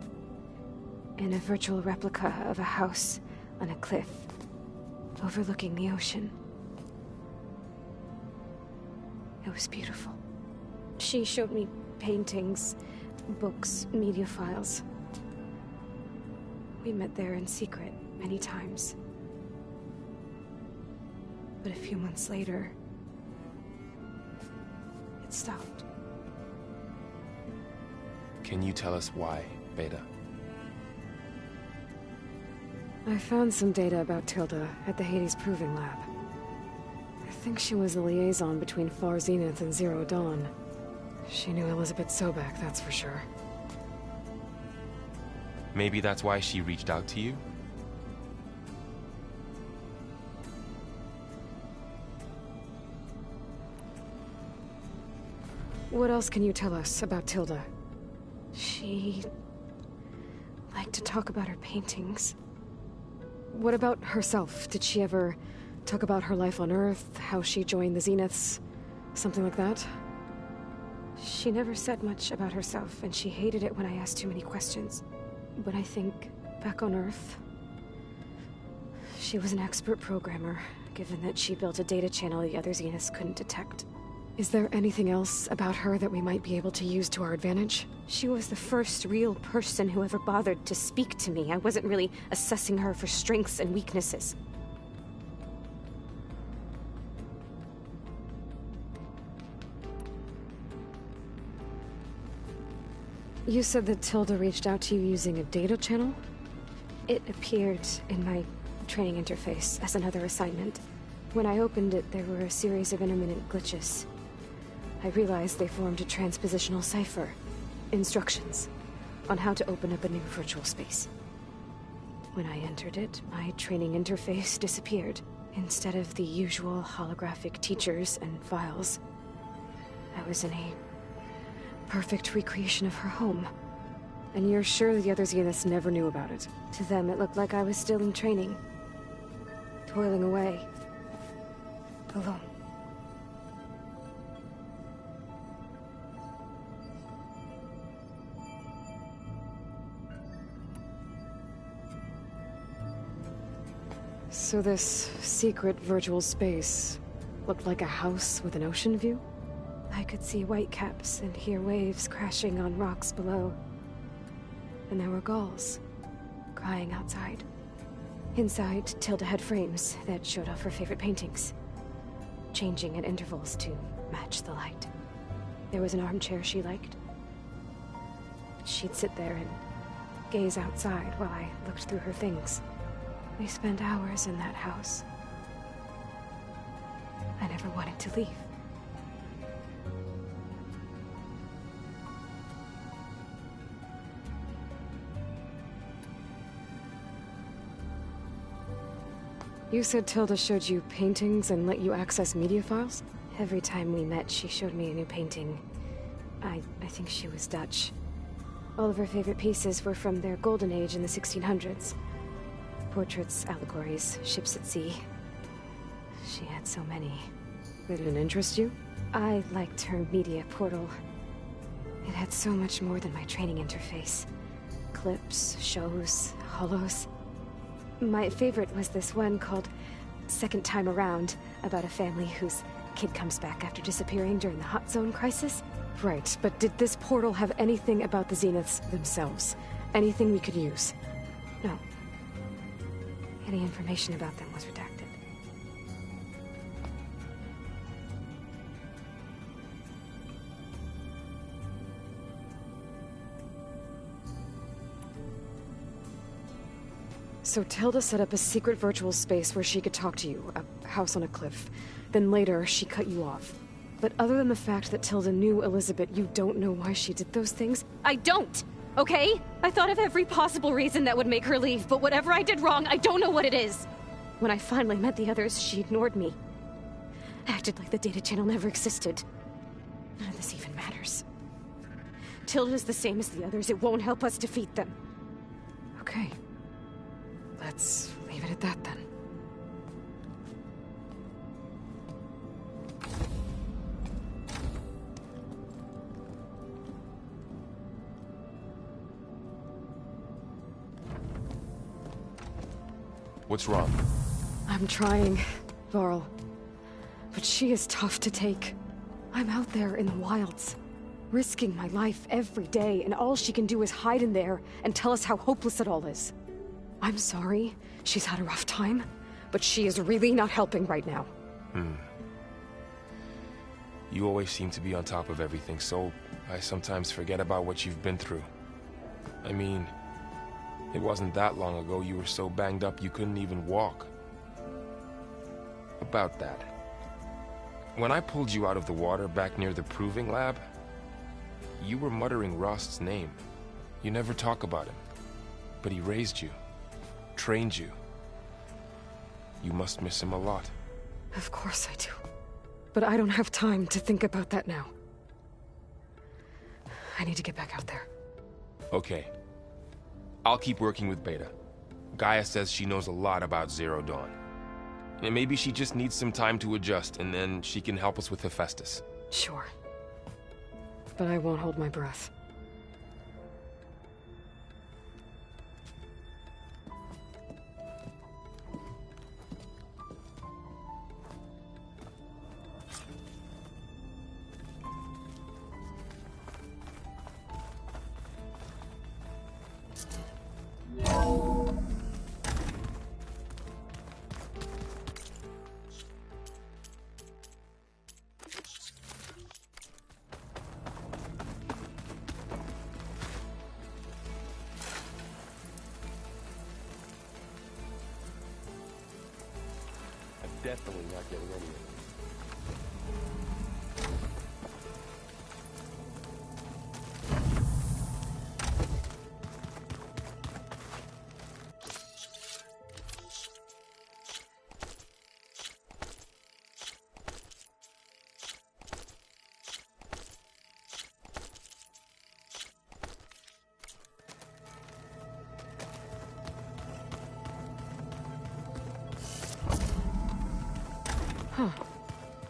[SPEAKER 3] in a virtual replica of a house on a cliff, overlooking the ocean. It was beautiful. She showed me paintings, books, media files. We met there in secret many times. But a few months later, it stopped.
[SPEAKER 10] Can you tell us why, Beta?
[SPEAKER 3] I found some data about Tilda at the Hades Proving Lab. I think she was a liaison between Far Zenith and Zero Dawn. She knew Elizabeth Sobek, that's for sure.
[SPEAKER 10] Maybe that's why she reached out to you?
[SPEAKER 3] What else can you tell us about Tilda? She liked to talk about her paintings. What about herself? Did she ever talk about her life on Earth, how she joined the Zeniths, something like that? She never said much about herself, and she hated it when I asked too many questions. But I think, back on Earth, she was an expert programmer, given that she built a data channel the other Zeniths couldn't detect. Is there anything else about her that we might be able to use to our advantage? She was the first real person who ever bothered to speak to me. I wasn't really assessing her for strengths and weaknesses. You said that Tilda reached out to you using a data channel? It appeared in my training interface as another assignment. When I opened it, there were a series of intermittent glitches. I realized they formed a transpositional cipher. Instructions on how to open up a new virtual space. When I entered it, my training interface disappeared. Instead of the usual holographic teachers and files, I was in a perfect recreation of her home. And you're sure the other Zeniths never knew about it? To them, it looked like I was still in training. Toiling away. Alone. So this secret virtual space looked like a house with an ocean view? I could see whitecaps and hear waves crashing on rocks below. And there were gulls crying outside. Inside, Tilda had frames that showed off her favorite paintings, changing at intervals to match the light. There was an armchair she liked. She'd sit there and gaze outside while I looked through her things. We spent hours in that house. I never wanted to leave. You said Tilda showed you paintings and let you access media files? Every time we met, she showed me a new painting. I think she was Dutch. All of her favorite pieces were from their golden age in the 1600s. Portraits, allegories, ships at sea. She had so many. They didn't interest you? I liked her media portal. It had so much more than my training interface. Clips, shows, holos. My favorite was this one called Second Time Around, about a family whose kid comes back after disappearing during the Hot Zone crisis. Right, but did this portal have anything about the Zeniths themselves? Anything we could use? No. Any information about them was redacted. So Tilda set up a secret virtual space where she could talk to you, a house on a cliff. Then later, she cut you off. But other than the fact that Tilda knew Elizabeth, you don't know why she did those things?
[SPEAKER 12] I don't! Okay? I thought of every possible reason that would make her leave, but whatever I did wrong, I don't know what it is. When I finally met the others, she ignored me. Acted like the data channel never existed. None of this even matters. Tilda's the same as the others. It won't help us defeat them.
[SPEAKER 3] Okay. Let's leave it at that, then.
[SPEAKER 10] What's wrong?
[SPEAKER 3] I'm trying, Varl. But she is tough to take. I'm out there in the wilds, risking my life every day, and all she can do is hide in there and tell us how hopeless it all is. I'm sorry, she's had a rough time, but she is really not helping right now.
[SPEAKER 10] You always seem to be on top of everything, so I sometimes forget about what you've been through. I mean, it wasn't that long ago you were so banged up you couldn't even walk. About that. When I pulled you out of the water back near the proving lab, you were muttering Rost's name. You never talk about him. But he raised you, trained you. You must miss him a lot.
[SPEAKER 3] Of course I do. But I don't have time to think about that now. I need to get back out there.
[SPEAKER 10] Okay. I'll keep working with Beta. GAIA says she knows a lot about Zero Dawn. And maybe she just needs some time to adjust, and then she can help us with Hephaestus.
[SPEAKER 3] Sure. But I won't hold my breath.
[SPEAKER 10] Definitely not getting any of it.
[SPEAKER 3] Huh.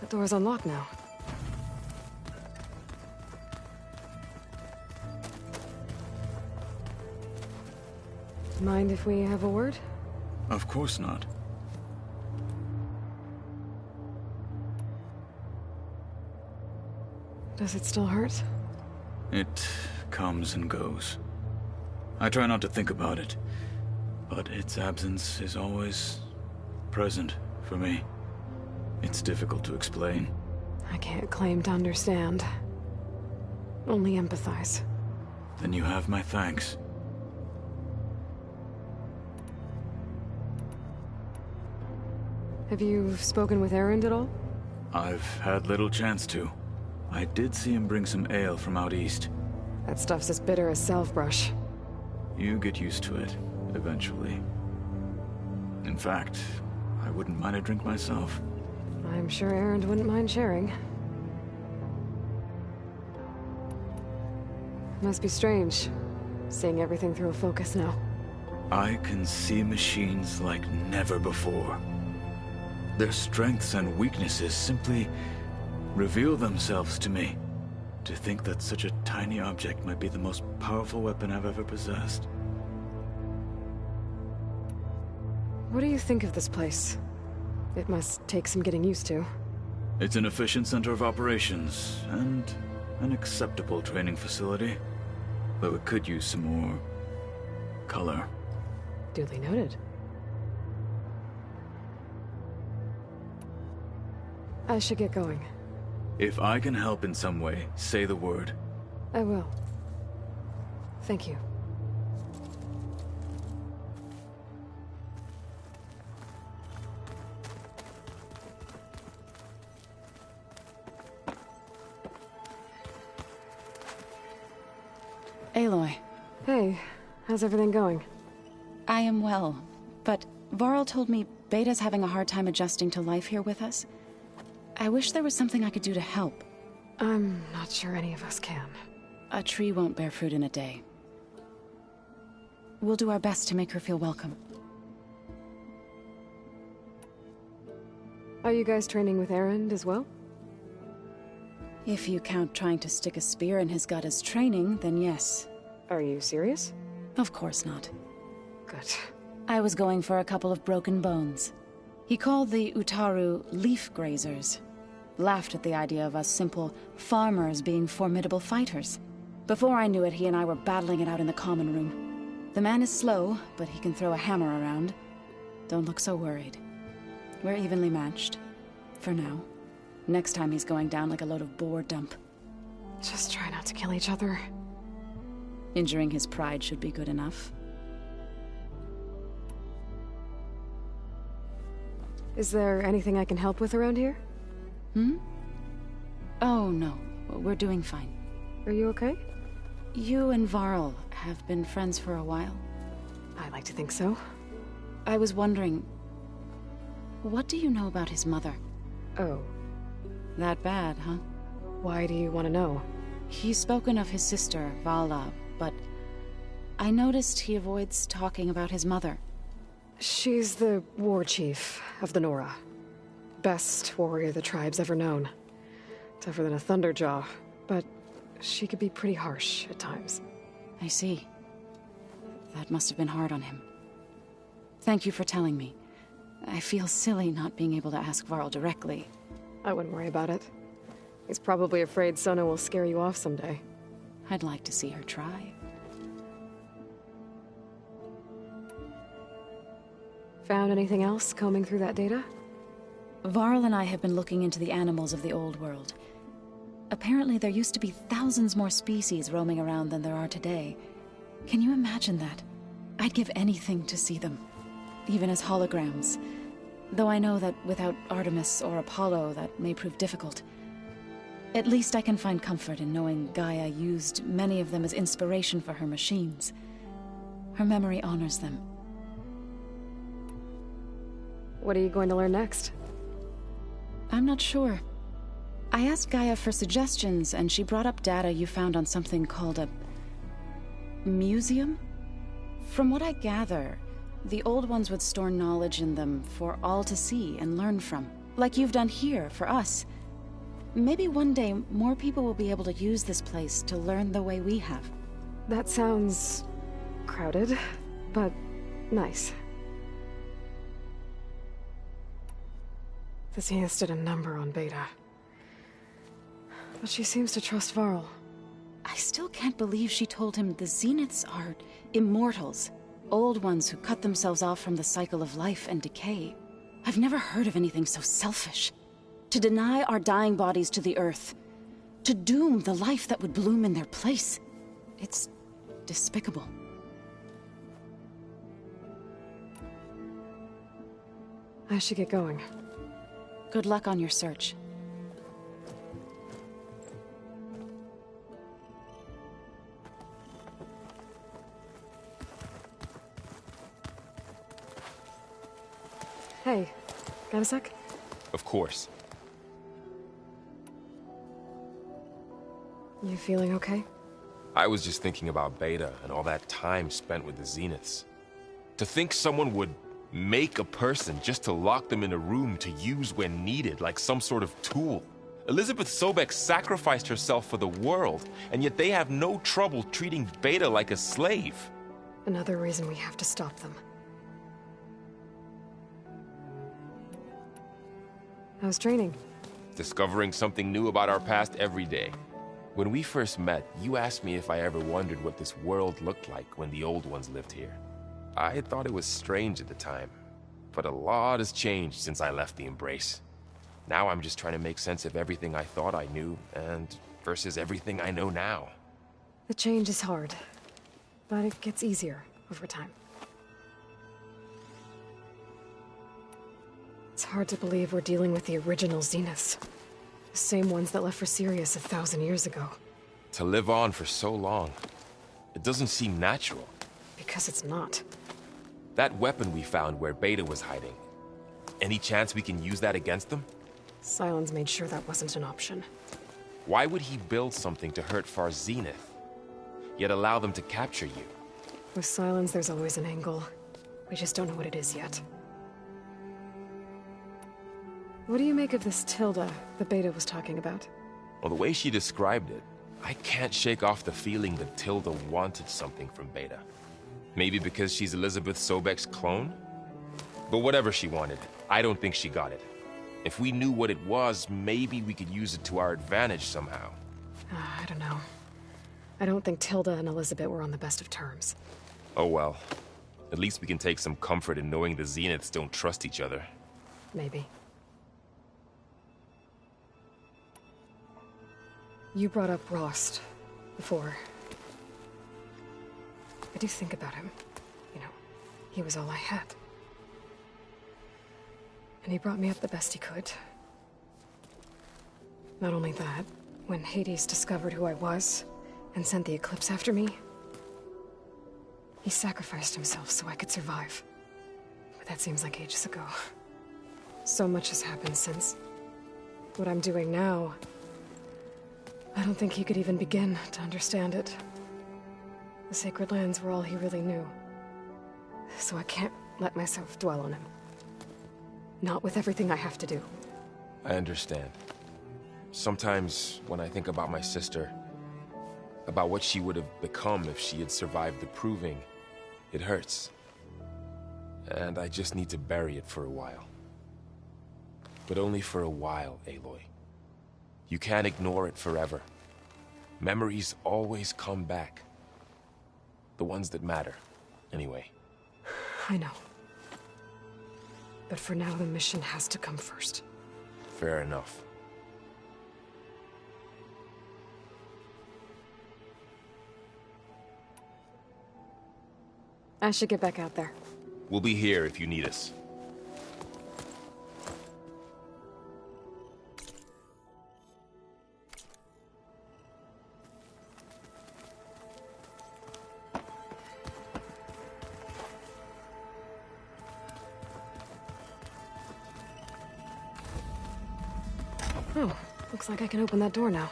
[SPEAKER 3] That door's unlocked now. Mind if we have a word?
[SPEAKER 13] Of course not.
[SPEAKER 3] Does it still hurt?
[SPEAKER 13] It comes and goes. I try not to think about it, but its absence is always present for me. It's difficult to explain.
[SPEAKER 3] I can't claim to understand. Only empathize.
[SPEAKER 13] Then you have my thanks.
[SPEAKER 3] Have you spoken with Erend at all?
[SPEAKER 13] I've had little chance to. I did see him bring some ale from out east.
[SPEAKER 3] That stuff's as bitter as salve-brush.
[SPEAKER 13] You get used to it, eventually. In fact, I wouldn't mind a drink myself.
[SPEAKER 3] I'm sure Erend wouldn't mind sharing. Must be strange, seeing everything through a focus now.
[SPEAKER 13] I can see machines like never before. Their strengths and weaknesses simply reveal themselves to me. To think that such a tiny object might be the most powerful weapon I've ever possessed.
[SPEAKER 3] What do you think of this place? It must take some getting used to.
[SPEAKER 13] It's an efficient center of operations, and an acceptable training facility. Though it could use some more color.
[SPEAKER 3] Duly noted. I should get going.
[SPEAKER 13] If I can help in some way, say the word.
[SPEAKER 3] I will. Thank you.
[SPEAKER 14] Aloy.
[SPEAKER 3] Hey, how's everything going?
[SPEAKER 14] I am well, but Varl told me Beta's having a hard time adjusting to life here with us. I wish there was something I could do to help.
[SPEAKER 3] I'm not sure any of us can.
[SPEAKER 14] A tree won't bear fruit in a day. We'll do our best to make her feel welcome.
[SPEAKER 3] Are you guys training with Erend as well?
[SPEAKER 14] If you count trying to stick a spear in his gut as training, then yes.
[SPEAKER 3] Are you serious?
[SPEAKER 14] Of course not.
[SPEAKER 3] Good.
[SPEAKER 14] I was going for a couple of broken bones. He called the Utaru leaf grazers. Laughed at the idea of us simple farmers being formidable fighters. Before I knew it, he and I were battling it out in the common room. The man is slow, but he can throw a hammer around. Don't look so worried. We're evenly matched. For now. Next time he's going down like a load of boar dump.
[SPEAKER 3] Just try not to kill each other.
[SPEAKER 14] Injuring his pride should be good enough.
[SPEAKER 3] Is there anything I can help with around here?
[SPEAKER 14] Oh, no. We're doing fine.
[SPEAKER 3] Are you okay?
[SPEAKER 14] You and Varl have been friends for a while.
[SPEAKER 3] I like to think so.
[SPEAKER 14] I was wondering, what do you know about his mother?
[SPEAKER 3] Oh.
[SPEAKER 14] That bad, huh?
[SPEAKER 3] Why do you want to know?
[SPEAKER 14] He's spoken of his sister, Vala, but I noticed he avoids talking about his mother.
[SPEAKER 3] She's the war chief of the Nora. Best warrior the tribe's ever known. Tougher than a Thunderjaw, but she could be pretty harsh at times.
[SPEAKER 14] I see. That must have been hard on him. Thank you for telling me. I feel silly not being able to ask Varl directly.
[SPEAKER 3] I wouldn't worry about it. He's probably afraid Sona will scare you off someday.
[SPEAKER 14] I'd like to see her try.
[SPEAKER 3] Found anything else combing through that data?
[SPEAKER 14] Varl and I have been looking into the animals of the old world. Apparently there used to be thousands more species roaming around than there are today. Can you imagine that? I'd give anything to see them. Even as holograms. Though I know that without Artemis or Apollo, that may prove difficult. At least I can find comfort in knowing Gaia used many of them as inspiration for her machines. Her memory honors them.
[SPEAKER 3] What are you going to learn next?
[SPEAKER 14] I'm not sure. I asked Gaia for suggestions, and she brought up data you found on something called a museum? From what I gather, the old ones would store knowledge in them for all to see and learn from. Like you've done here, for us. Maybe one day, more people will be able to use this place to learn the way we have.
[SPEAKER 3] That sounds crowded, but nice. The Zeniths did a number on Beta. But she seems to trust Varl.
[SPEAKER 14] I still can't believe she told him the Zeniths are immortals. Old ones who cut themselves off from the cycle of life and decay. I've never heard of anything so selfish. To deny our dying bodies to the earth. To doom the life that would bloom in their place. It's despicable.
[SPEAKER 3] I should get going.
[SPEAKER 14] Good luck on your search.
[SPEAKER 3] Hey, got a sec?
[SPEAKER 10] Of course.
[SPEAKER 3] You feeling okay?
[SPEAKER 10] I was just thinking about Beta and all that time spent with the Zeniths. To think someone would make a person just to lock them in a room to use when needed, like some sort of tool. Elizabeth Sobek sacrificed herself for the world, and yet they have no trouble treating Beta like a slave.
[SPEAKER 3] Another reason we have to stop them. How's training?
[SPEAKER 10] Discovering something new about our past every day. When we first met, you asked me if I ever wondered what this world looked like when the old ones lived here. I thought it was strange at the time, but a lot has changed since I left the Embrace. Now I'm just trying to make sense of everything I thought I knew, and versus everything I know now.
[SPEAKER 3] The change is hard, but it gets easier over time. It's hard to believe we're dealing with the original Zeniths. The same ones that left for Sirius 1,000 years ago.
[SPEAKER 10] To live on for so long. It doesn't seem natural.
[SPEAKER 3] Because it's not.
[SPEAKER 10] That weapon we found where Beta was hiding. Any chance we can use that against them?
[SPEAKER 3] Sylens made sure that wasn't an option.
[SPEAKER 10] Why would he build something to hurt Far's zenith, yet allow them to capture you?
[SPEAKER 3] With Sylens, there's always an angle. We just don't know what it is yet. What do you make of this Tilda the Beta was talking about?
[SPEAKER 10] Well, the way she described it, I can't shake off the feeling that Tilda wanted something from Beta. Maybe because she's Elizabeth Sobek's clone? But whatever she wanted, I don't think she got it. If we knew what it was, maybe we could use it to our advantage somehow.
[SPEAKER 3] I don't know. I don't think Tilda and Elizabeth were on the best of terms.
[SPEAKER 10] Oh well. At least we can take some comfort in knowing the Zeniths don't trust each other.
[SPEAKER 3] Maybe. You brought up Rost before. I do think about him. You know, he was all I had. And he brought me up the best he could. Not only that, when Hades discovered who I was and sent the Eclipse after me, he sacrificed himself so I could survive. But that seems like ages ago. So much has happened since. What I'm doing now, I don't think he could even begin to understand it. The Sacred Lands were all he really knew. So I can't let myself dwell on him. Not with everything I have to do.
[SPEAKER 10] I understand. Sometimes, when I think about my sister, about what she would have become if she had survived the Proving, it hurts. And I just need to bury it for a while. But only for a while, Aloy. You can't ignore it forever. Memories always come back. The ones that matter, anyway.
[SPEAKER 3] I know. But for now, the mission has to come first.
[SPEAKER 10] Fair enough.
[SPEAKER 3] I should get back out there.
[SPEAKER 10] We'll be here if you need us.
[SPEAKER 3] Oh, looks like I can open that door now.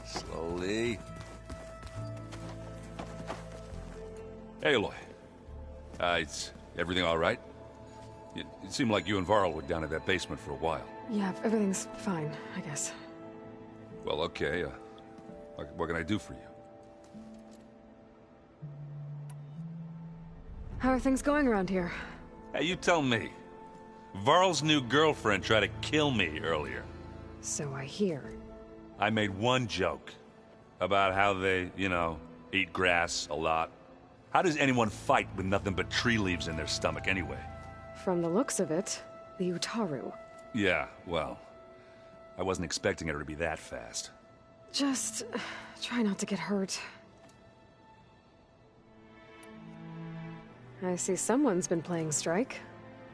[SPEAKER 15] Slowly. Aloy. Is everything all right? It seemed like you and Varl were down at that basement for a while.
[SPEAKER 3] Yeah, everything's fine, I guess.
[SPEAKER 15] Well, okay. What can I do for you?
[SPEAKER 3] How are things going around here?
[SPEAKER 15] Hey, you tell me. Varl's new girlfriend tried to kill me earlier.
[SPEAKER 3] So I hear.
[SPEAKER 15] I made one joke about how they, eat grass a lot. How does anyone fight with nothing but tree leaves in their stomach anyway?
[SPEAKER 3] From the looks of it, the Utaru.
[SPEAKER 15] Yeah, well, I wasn't expecting her to be that fast.
[SPEAKER 3] Just try not to get hurt. I see someone's been playing Strike.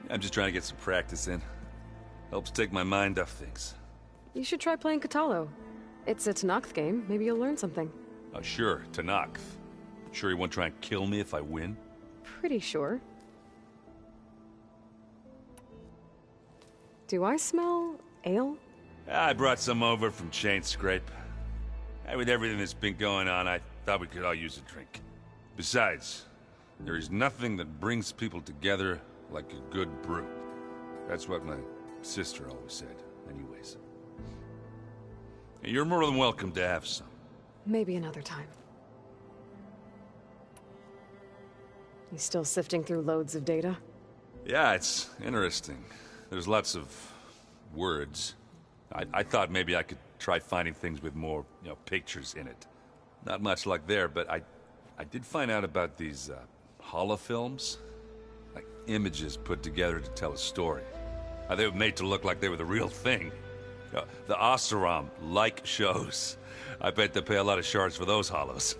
[SPEAKER 15] I'm just trying to get some practice in. Helps take my mind off things.
[SPEAKER 3] You should try playing Kotallo. It's a Tenakth game. Maybe you'll learn something.
[SPEAKER 15] Oh, sure, Tenakth. Sure he won't try and kill me if I win?
[SPEAKER 3] Pretty sure. Do I smell ale?
[SPEAKER 15] I brought some over from Chain Scrape. With everything that's been going on, I thought we could all use a drink. Besides, there is nothing that brings people together like a good brew. That's what my sister always said, anyways. You're more than welcome to have some.
[SPEAKER 3] Maybe another time. You still sifting through loads of data?
[SPEAKER 15] Yeah, it's interesting. There's lots of words. I thought maybe I could try finding things with more, pictures in it. Not much luck there, but I did find out about these holofilms. Like images put together to tell a story. They were made to look like they were the real thing. The Oseram like shows. I bet they pay a lot of shards for those hollows.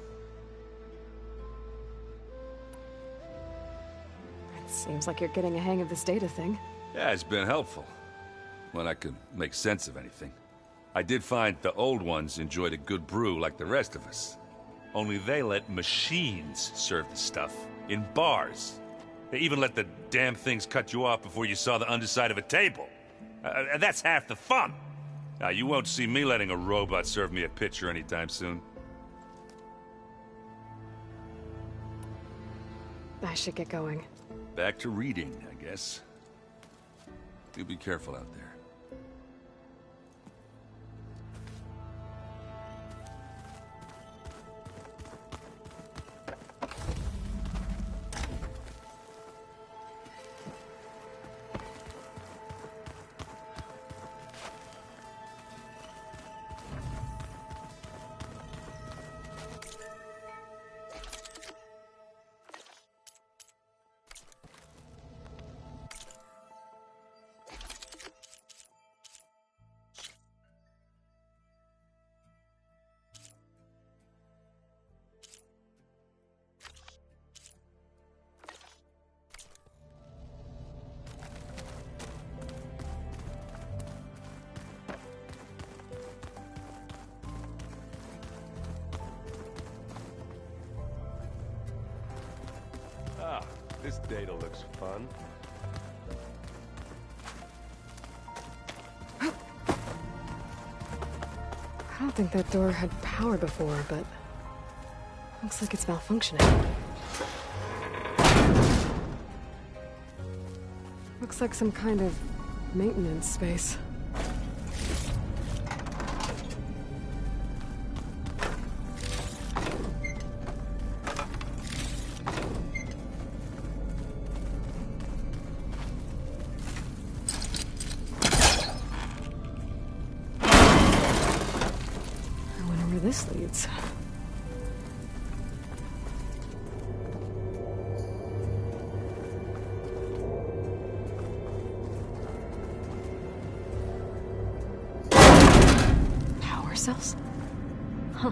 [SPEAKER 3] Seems like you're getting a hang of this data thing.
[SPEAKER 15] Yeah, it's been helpful. When I could make sense of anything. I did find the old ones enjoyed a good brew like the rest of us. Only they let machines serve the stuff in bars. They even let the damn things cut you off before you saw the underside of a table. And that's half the fun. Now, you won't see me letting a robot serve me a pitcher anytime soon.
[SPEAKER 3] I should get going.
[SPEAKER 15] Back to reading, I guess. You be careful out there.
[SPEAKER 2] This data looks fun.
[SPEAKER 3] I don't think that door had power before, but looks like it's malfunctioning. Looks like some kind of maintenance space. This leads. Power cells? Huh.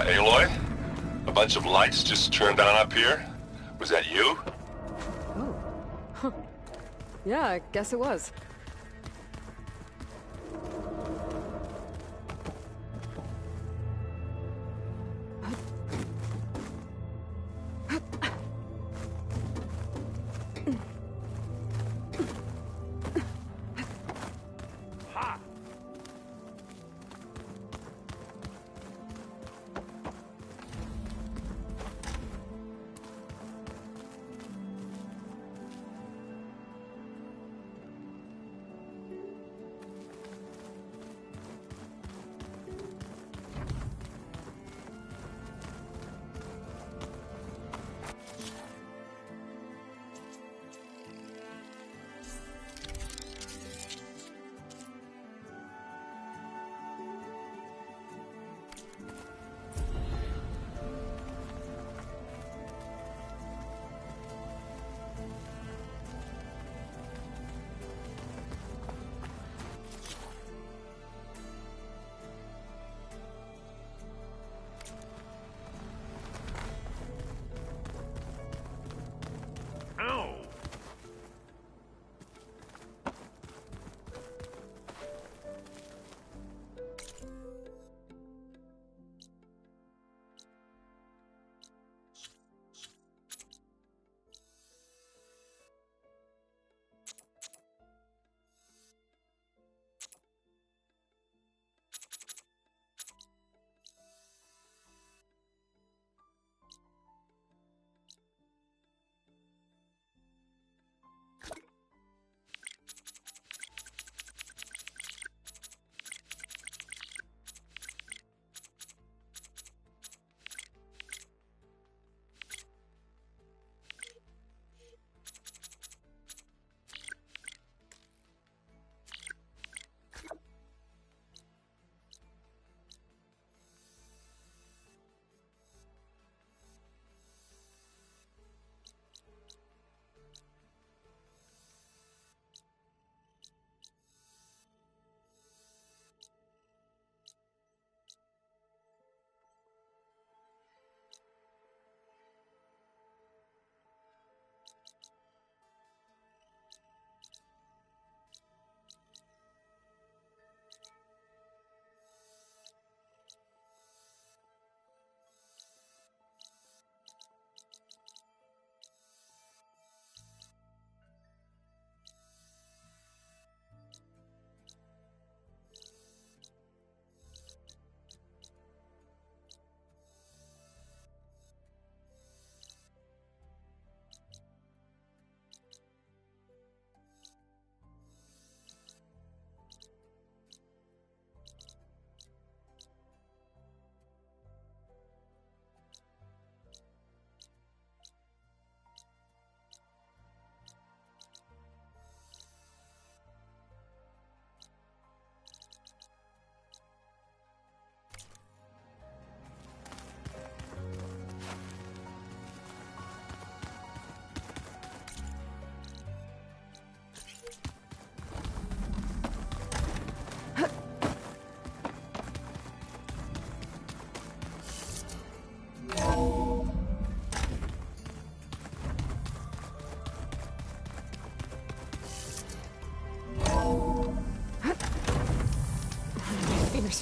[SPEAKER 16] Aloy? A bunch of lights just turned on up here? Was that you?
[SPEAKER 3] Oh. Huh. Yeah, I guess it was.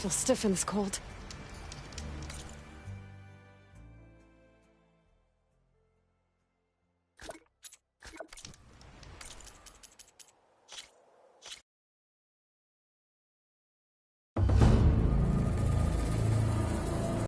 [SPEAKER 3] feel stiff in this cold.